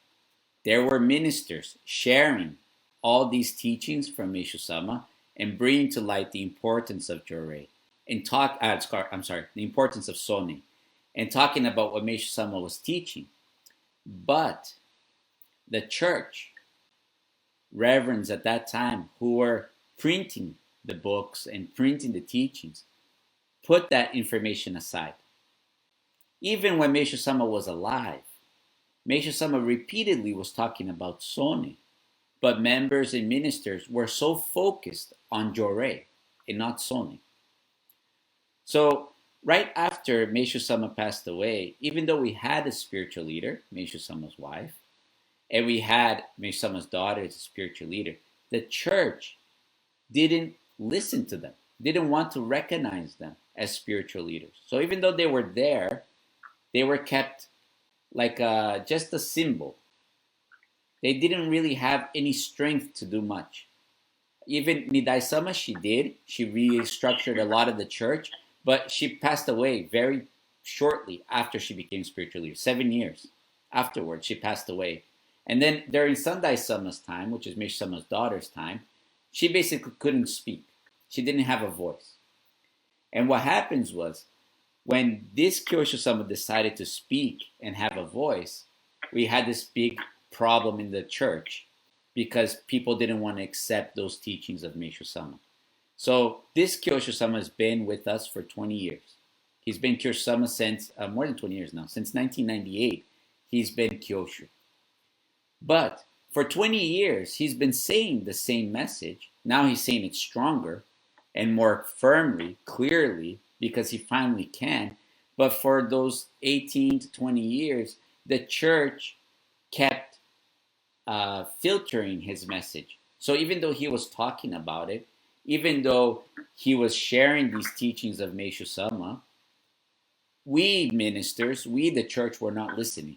A: there were ministers sharing all these teachings from Meishu-sama and bringing to light the importance of Jorei and the importance of Sonnen and talking about what Meishu-sama was teaching. But the church reverends at that time who were printing the books and printing the teachings put that information aside. Even when Meishu-sama was alive, Meishu-sama repeatedly was talking about Sonnen, but members and ministers were so focused on Jorei and not Sonnen. So right after Meishu-sama passed away, even though we had a spiritual leader, Meishu-sama's wife, and we had Meishu-sama's daughter as a spiritual leader, the church didn't listen to them, didn't want to recognize them as spiritual leaders. So even though they were there, they were kept like just a symbol. They didn't really have any strength to do much. Even Nidai-sama, she did. She restructured a lot of the church, but she passed away very shortly after she became spiritual leader. 7 years afterwards, she passed away. And then during Sandai-sama's time, which is Meishu-sama's daughter's time, she basically couldn't speak. She didn't have a voice. And what happens was, when this Kyoshu-sama decided to speak and have a voice, we had this big problem in the church because people didn't want to accept those teachings of Meishu-sama. So this Kyoshu-sama has been with us for 20 years. He's been Kyoshu-sama since more than 20 years now. Since 1998, he's been Kyoshu. But for 20 years, he's been saying the same message. Now he's saying it stronger and more firmly, clearly, because he finally can. But for those 18 to 20 years, the church kept filtering his message. So even though he was talking about it, even though he was sharing these teachings of Meishu-sama, we ministers, we the church, were not listening.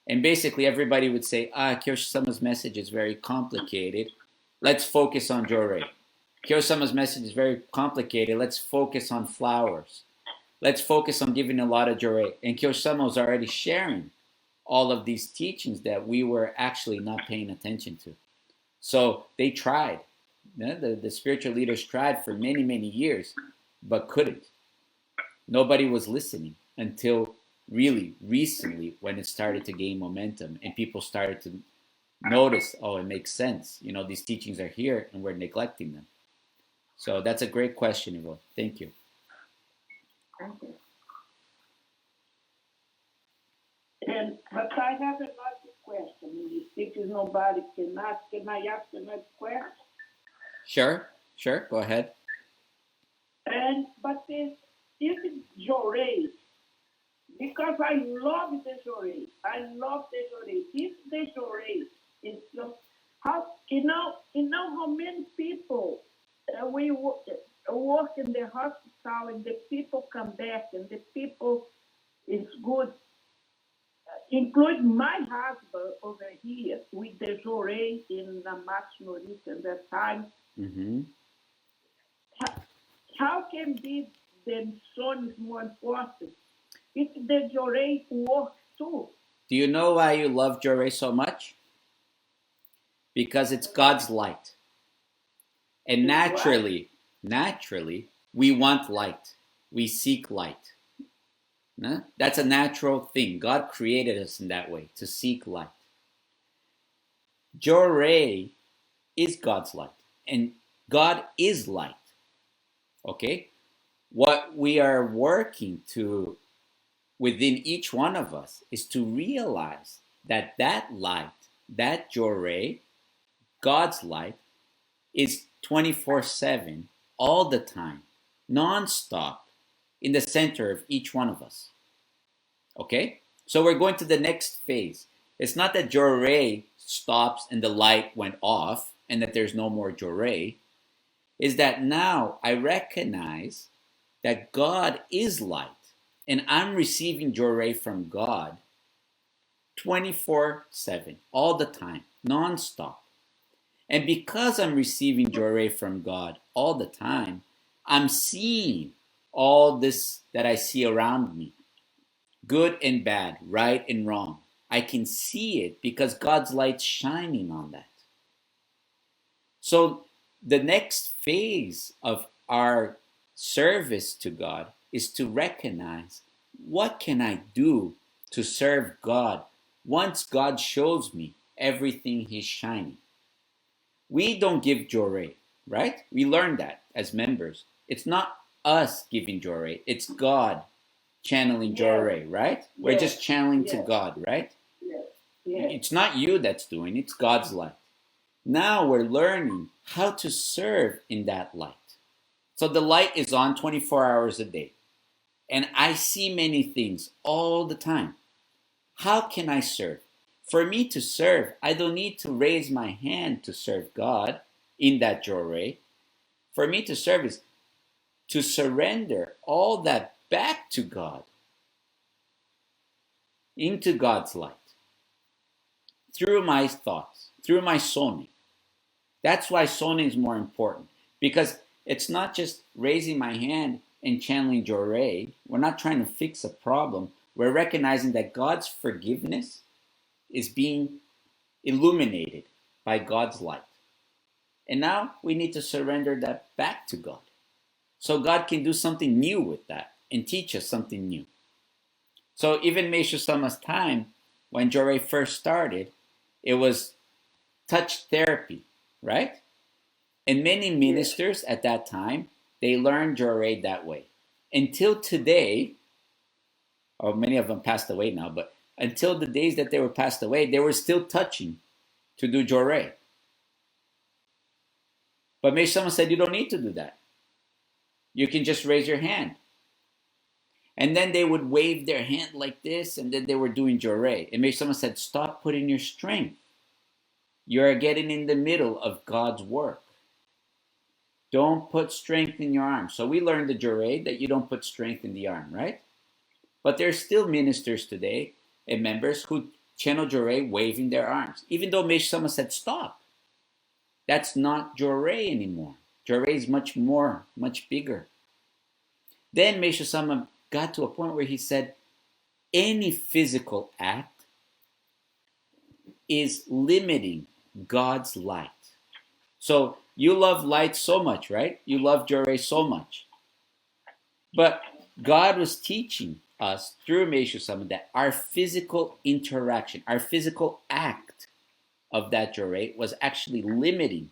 A: And basically everybody would say, Kyoshu-sama's message is very complicated. Let's focus on Jorei. Kyoshu-sama's message is very complicated. Let's focus on flowers. Let's focus on giving a lot of Jorei. And Kyoshu-sama was already sharing all of these teachings that we were actually not paying attention to. So they tried. The spiritual leaders tried for many, many years, but couldn't. Nobody was listening until really recently when it started to gain momentum and people started to notice, it makes sense. These teachings are here and we're neglecting them. So that's a great question, Yvonne. Thank you.
B: Thank you. But I have another question. If nobody can ask another question?
A: Sure. Go ahead.
B: But if Jorei, because I love the Jorei. If the Jorei is just how how many people we work in the hospital and the people come back and the people is good. Include my husband over here with the Jorei in the Matsunorita at that time.
A: Mm-hmm.
B: How can be the son is more important? If the Jorei works too.
A: Do you know why you love Jorei so much? Because it's God's light. And
B: It's what?
A: naturally, we want light. We seek light. No? That's a natural thing. God created us in that way, to seek light. Jorei is God's light. And God is light. Okay? What we are working to within each one of us is to realize that that light, that Jorei, God's light, is 24/7, all the time, non-stop, in the center of each one of us. Okay? So we're going to the next phase. It's not that Jorei stops and the light went off and that there's no more Jorei. Is that now I recognize that God is light and I'm receiving Jorei from God 24/7, all the time, non-stop. And because I'm receiving Jorei from God all the time, I'm seeing all this that I see around me, good and bad, right and wrong. I can see it because God's light's shining on that. So the next phase of our service to God is to recognize, what can I do to serve God once God shows me everything He's shining? We don't give Jorei, right? We learned that as members. It's not us giving Jorei, it's God channeling
B: Yes.
A: Jorei, right? We're
B: Yes.
A: just channeling to
B: Yes.
A: God, right?
B: Yes. Yes.
A: It's not you that's doing it, it's God's light. Now we're learning how to serve in that light. So the light is on 24 hours a day. And I see many things all the time. How can I serve? For me to serve, I don't need to raise my hand to serve God in that Jorei. For me to serve is to surrender all that back to God, into God's light, through my thoughts, through my Sonnen. That's why Sonnen is more important, because it's not just raising my hand and channeling Jorei. We're not trying to fix a problem. We're recognizing that God's forgiveness is being illuminated by God's light. And now we need to surrender that back to God, so God can do something new with that and teach us something new. So even Meishu Sama's time, when Jorei first started, it was touch therapy, right? And many ministers at that time, they learned Jorei that way. Until today, or many of them passed away now, but until the days that they were passed away, they were still touching to do Jorei. But maybe someone said, you don't need to do that. You can just raise your hand. And then they would wave their hand like this, and then they were doing Jorei. And maybe someone said, stop putting your strength. You're getting in the middle of God's work. Don't put strength in your arm. So we learned the Jorei that you don't put strength in the arm, right? But there's still ministers today and members who channel Jorei waving their arms. Even though maybe someone said, stop. That's not Jorei anymore. Jorei is much more, much bigger. Then Meishu Sama got to a point where he said, any physical act is limiting God's light. So you love light so much, right? You love Jorei so much. But God was teaching us through Meishu Sama that our physical interaction, our physical act of that Jorei was actually limiting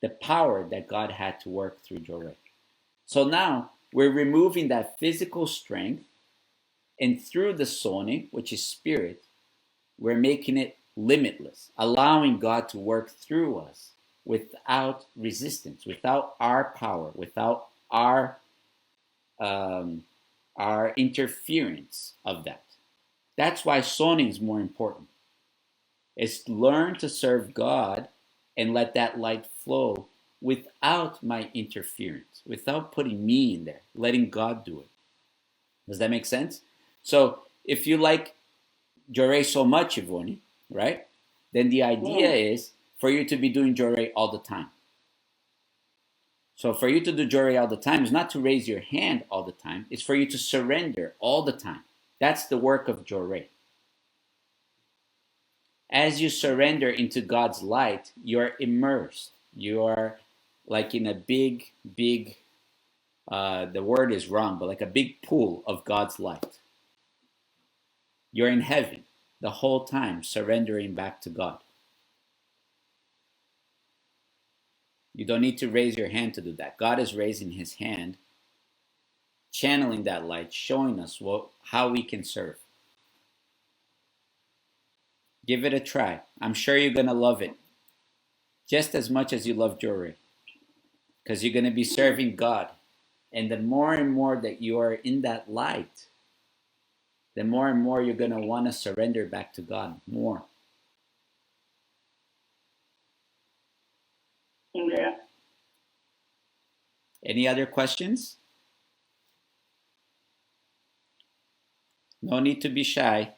A: the power that God had to work through Jorei. So now we're removing that physical strength, and through the Sonnen, which is spirit, we're making it limitless, allowing God to work through us without resistance, without our power, without our interference of that. That's why Sonnen is more important. It's learn to serve God and let that light flow without my interference, without putting me in there, letting God do it. Does that make sense? So if you like Jorei so much, Ivoni, right? Then the idea is for you to be doing Jorei all the time. So for you to do Jorei all the time is not to raise your hand all the time. It's for you to surrender all the time. That's the work of Jorei. As you surrender into God's light, you're immersed. You are like in a big, the word is wrong, but like a big pool of God's light. You're in heaven the whole time, surrendering back to God. You don't need to raise your hand to do that. God is raising his hand, channeling that light, showing us how we can serve. Give it a try. I'm sure you're going to love it just as much as you love jewelry, because you're going to be serving God. And the more and more that you are in that light, the more and more you're going to want to surrender back to God more.
B: Yeah.
A: Any other questions? No need to be shy.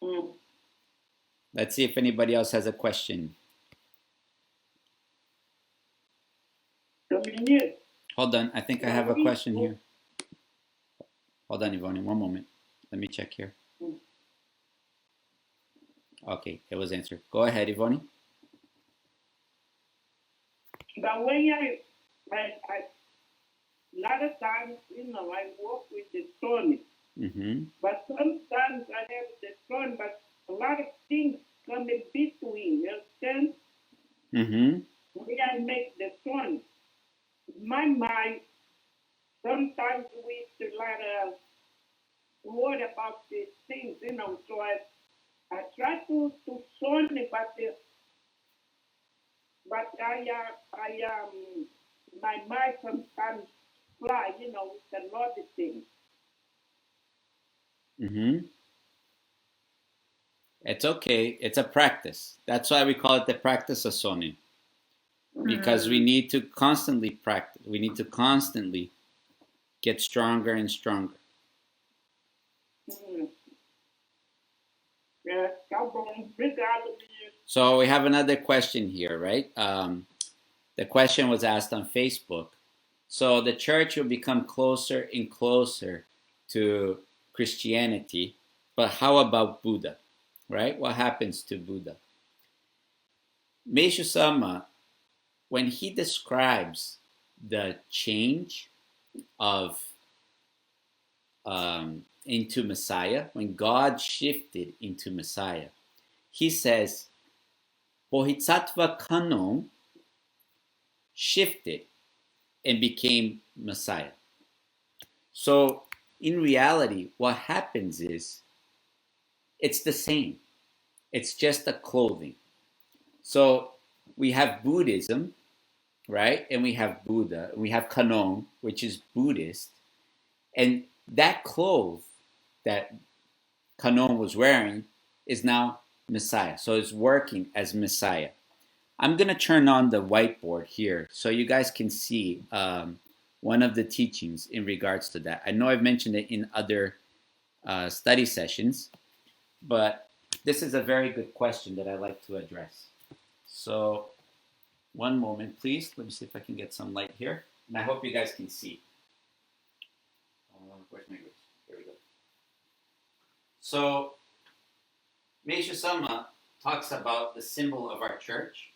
B: Mm.
A: Let's see if anybody else has a question.
B: Dominique.
A: Hold on. I think I have a question here. Hold on, Yvonne. One moment. Let me check here. Okay, it was answered. Go ahead, Yvonne.
B: But when I a lot of times, I work with the stone.
A: Mm-hmm.
B: But sometimes I have the stone, but a lot of things come in between. You understand?
A: Mm-hmm.
B: When I make the stone, my mind, sometimes we a lot of word about these things, So I try to solve it, but my mind sometimes fly, with a lot of things.
A: Mm-hmm. It's okay. It's a practice. That's why we call it the practice of Sonnen. Because we need to constantly practice. We need to constantly get stronger and stronger.
B: Mm. Yeah, regardless.
A: So we have another question here, right? The question was asked on Facebook. So the church will become closer and closer to Christianity, but how about Buddha, right? What happens to Buddha? Meishu Sama, when he describes the change of into Messiah, when God shifted into Messiah, he says, Bodhisattva Kanon shifted and became Messiah. So in reality, what happens is it's the same. It's just a clothing. So we have Buddhism, right? And we have Buddha. We have Kanon, which is Buddhist. And that cloth that Kanon was wearing is now Messiah. So it's working as Messiah. I'm going to turn on the whiteboard here so you guys can see one of the teachings in regards to that. I know I've mentioned it in other study sessions, but this is a very good question that I like to address. So one moment, please. Let me see if I can get some light here. And I hope you guys can see. Where's my groups? Here we go. So Meishu Sama talks about the symbol of our church.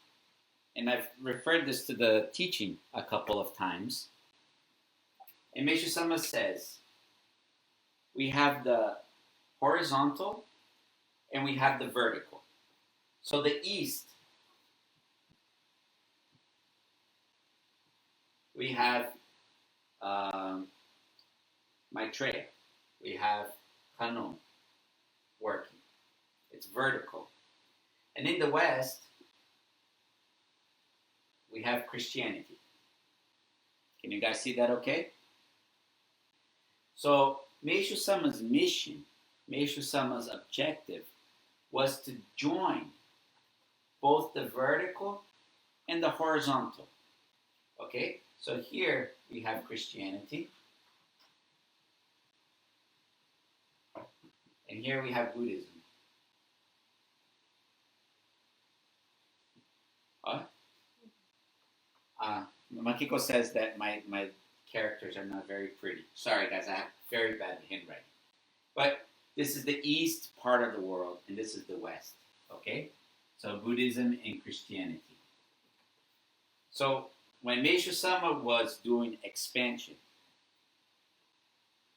A: And I've referred this to the teaching a couple of times. And Meishu Sama says, we have the horizontal and we have the vertical. So the east, we have Maitreya. We have Kanon working. It's vertical. And in the west, we have Christianity. Can you guys see that okay? So Meishu Sama's mission, Meishu Sama's objective was to join both the vertical and the horizontal. Okay? So here we have Christianity. And here we have Buddhism. Makiko says that my characters are not very pretty. Sorry, guys, I have very bad handwriting. But this is the east part of the world, and this is the west. Okay? So Buddhism and Christianity. So when Meishu Sama was doing expansion,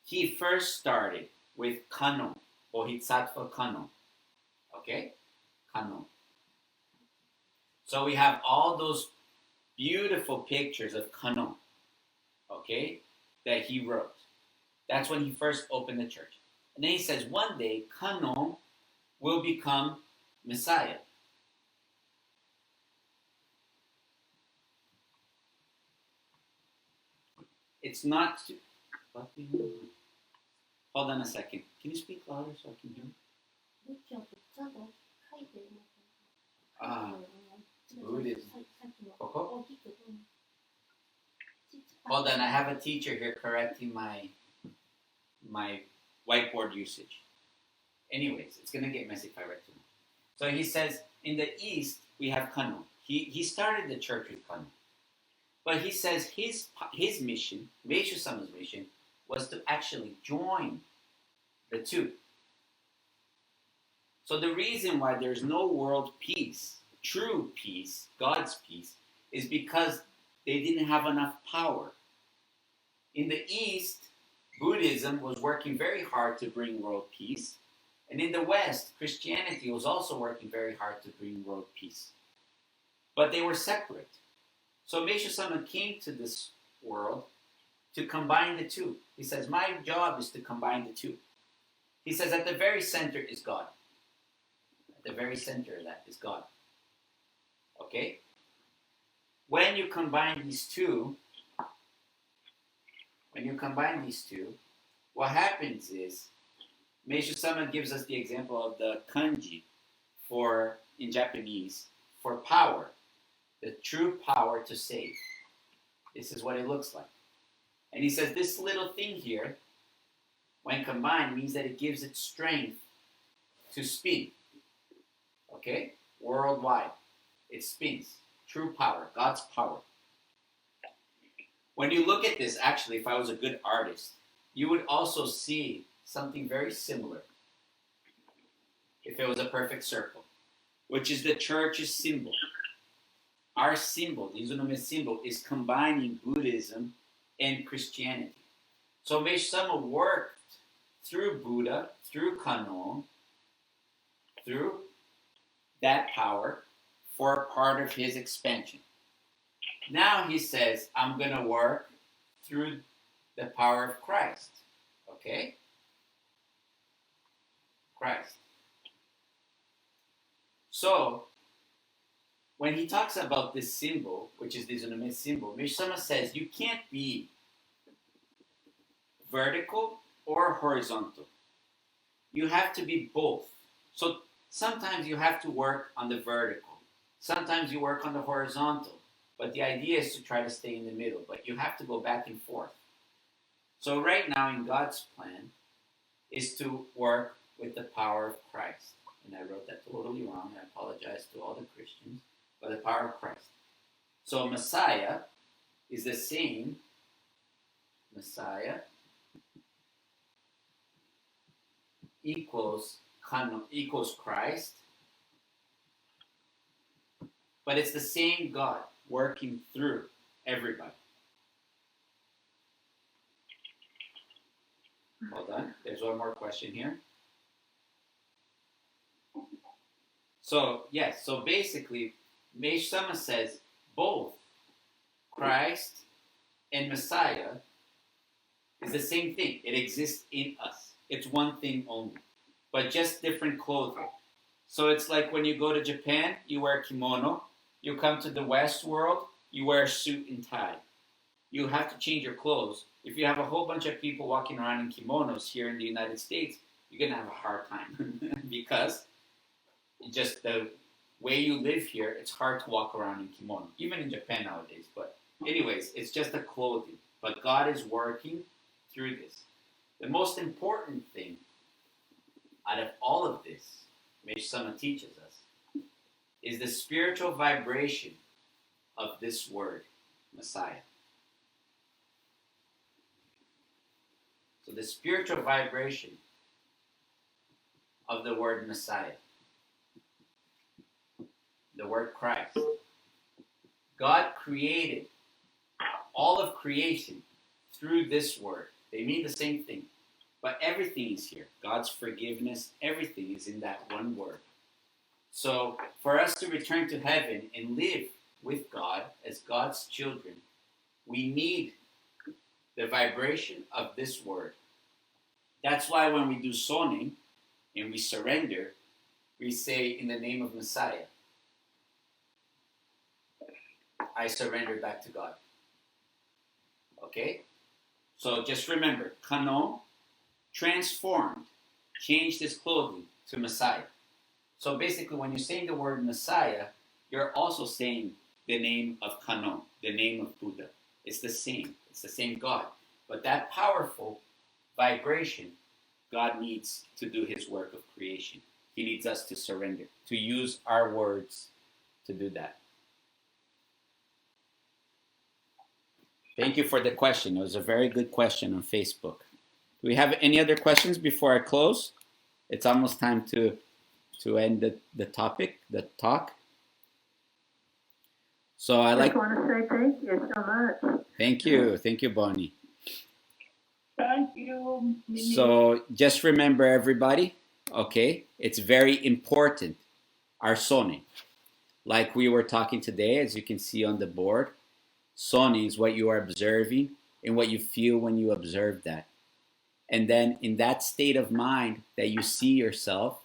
A: he first started with Kano, Bodhisattva Kano. Okay? Kano. So we have all those beautiful pictures of Kano, okay, that he wrote. That's when he first opened the church. And then he says, one day, Kano will become Messiah. It's not... Hold on a second. Can you speak louder so I can hear? Buddhism. Hold on, I have a teacher here correcting my whiteboard usage. Anyways, it's going to get messy if I write too much. So he says, in the East, we have Kano. He started the church with Kano. But he says his mission, Meishu Sama's mission, was to actually join the two. So the reason why there's no world peace, true peace, God's peace, is because they didn't have enough power. In the East, Buddhism was working very hard to bring world peace. And in the West, Christianity was also working very hard to bring world peace. But they were separate. So Meishu Sama came to this world to combine the two. He says, my job is to combine the two. He says, at the very center is God. At the very center of that is God. Okay? When you combine these two, what happens is, Meishu Sama gives us the example of the kanji for, in Japanese, for power. The true power to save. This is what it looks like. And he says this little thing here, when combined, means that it gives it strength to spin. Okay? Worldwide. It spins. True power. God's power. When you look at this, actually, if I was a good artist, you would also see something very similar. If it was a perfect circle. Which is the church's symbol. Our symbol, the Izunome symbol, is combining Buddhism and Christianity. So Meishu Sama worked through Buddha, through Kano, through that power for part of his expansion. Now he says, I'm going to work through the power of Christ. Okay? Christ. So, when he talks about this symbol, which is the Izunome symbol, Meishu Sama says you can't be vertical or horizontal. You have to be both. So sometimes you have to work on the vertical. Sometimes you work on the horizontal. But the idea is to try to stay in the middle. But you have to go back and forth. So right now in God's plan is to work with the power of Christ. And I wrote that totally wrong. I apologize to all the Christians. But the power of Christ. So Messiah is the same. Messiah equals Christ. But it's the same God working through everybody. Hold on. There's one more question here. So, yes. So basically, Meishu Sama says both Christ and Messiah is the same thing. It exists in us. It's one thing only, but just different clothing. So it's like when you go to Japan, you wear kimono. You come to the West world, you wear a suit and tie. You have to change your clothes. If you have a whole bunch of people walking around in kimonos here in the United States, you're going to have a hard time because just the way you live here, it's hard to walk around in kimono, even in Japan nowadays. But anyways, it's just the clothing. But God is working through this. The most important thing out of all of this, Meishu Sama teaches us, is the spiritual vibration of this word, Messiah. So the spiritual vibration of the word Messiah. the word Christ. God created all of creation through this word. They mean the same thing. But everything is here. God's forgiveness, everything is in that one word. So for us to return to heaven and live with God as God's children, we need the vibration of this word. That's why when we do Sonnen and we surrender, we say in the name of Messiah, I surrender back to God. Okay? So just remember, Kano, transformed, changed his clothing to Messiah. So basically, when you're saying the word Messiah, you're also saying the name of Kano, the name of Buddha. It's the same. It's the same God. But that powerful vibration, God needs to do his work of creation. He needs us to surrender, to use our words to do that. Thank you for the question. It was a very good question on Facebook. Do we have any other questions before I close? It's almost time to end the topic, the talk. So I like.
B: I want to say thank you so much.
A: Thank you, Bonnie.
B: Thank you.
A: So just remember, everybody. Okay, it's very important. Our Sonnen, like we were talking today, as you can see on the board, Sonnen is what you are observing and what you feel when you observe that. And then in that state of mind that you see yourself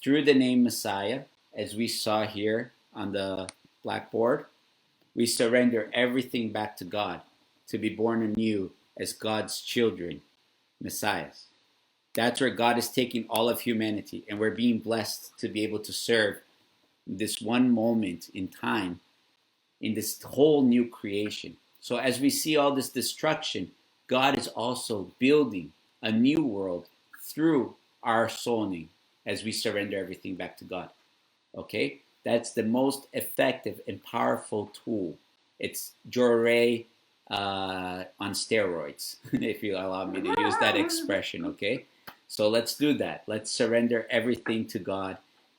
A: through the name Messiah, as we saw here on the blackboard, we surrender everything back to God to be born anew as God's children, Messiahs. That's where God is taking all of humanity, and we're being blessed to be able to serve this one moment in time in this whole new creation. So as we see all this destruction, God is also building a new world through our Sonnen as we surrender everything back to God. Okay? That's the most effective and powerful tool. It's Jorei on steroids, if you allow me to use that expression, okay? So let's do that. Let's surrender everything to God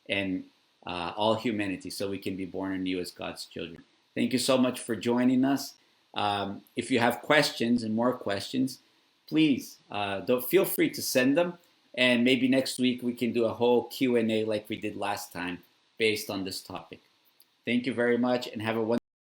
A: and all humanity so we can be born anew as God's children. Thank you so much for joining us. If you have questions and more questions, please don't feel free to send them. And maybe next week we can do a whole Q&A like we did last time based on this topic. Thank you very much and have a wonderful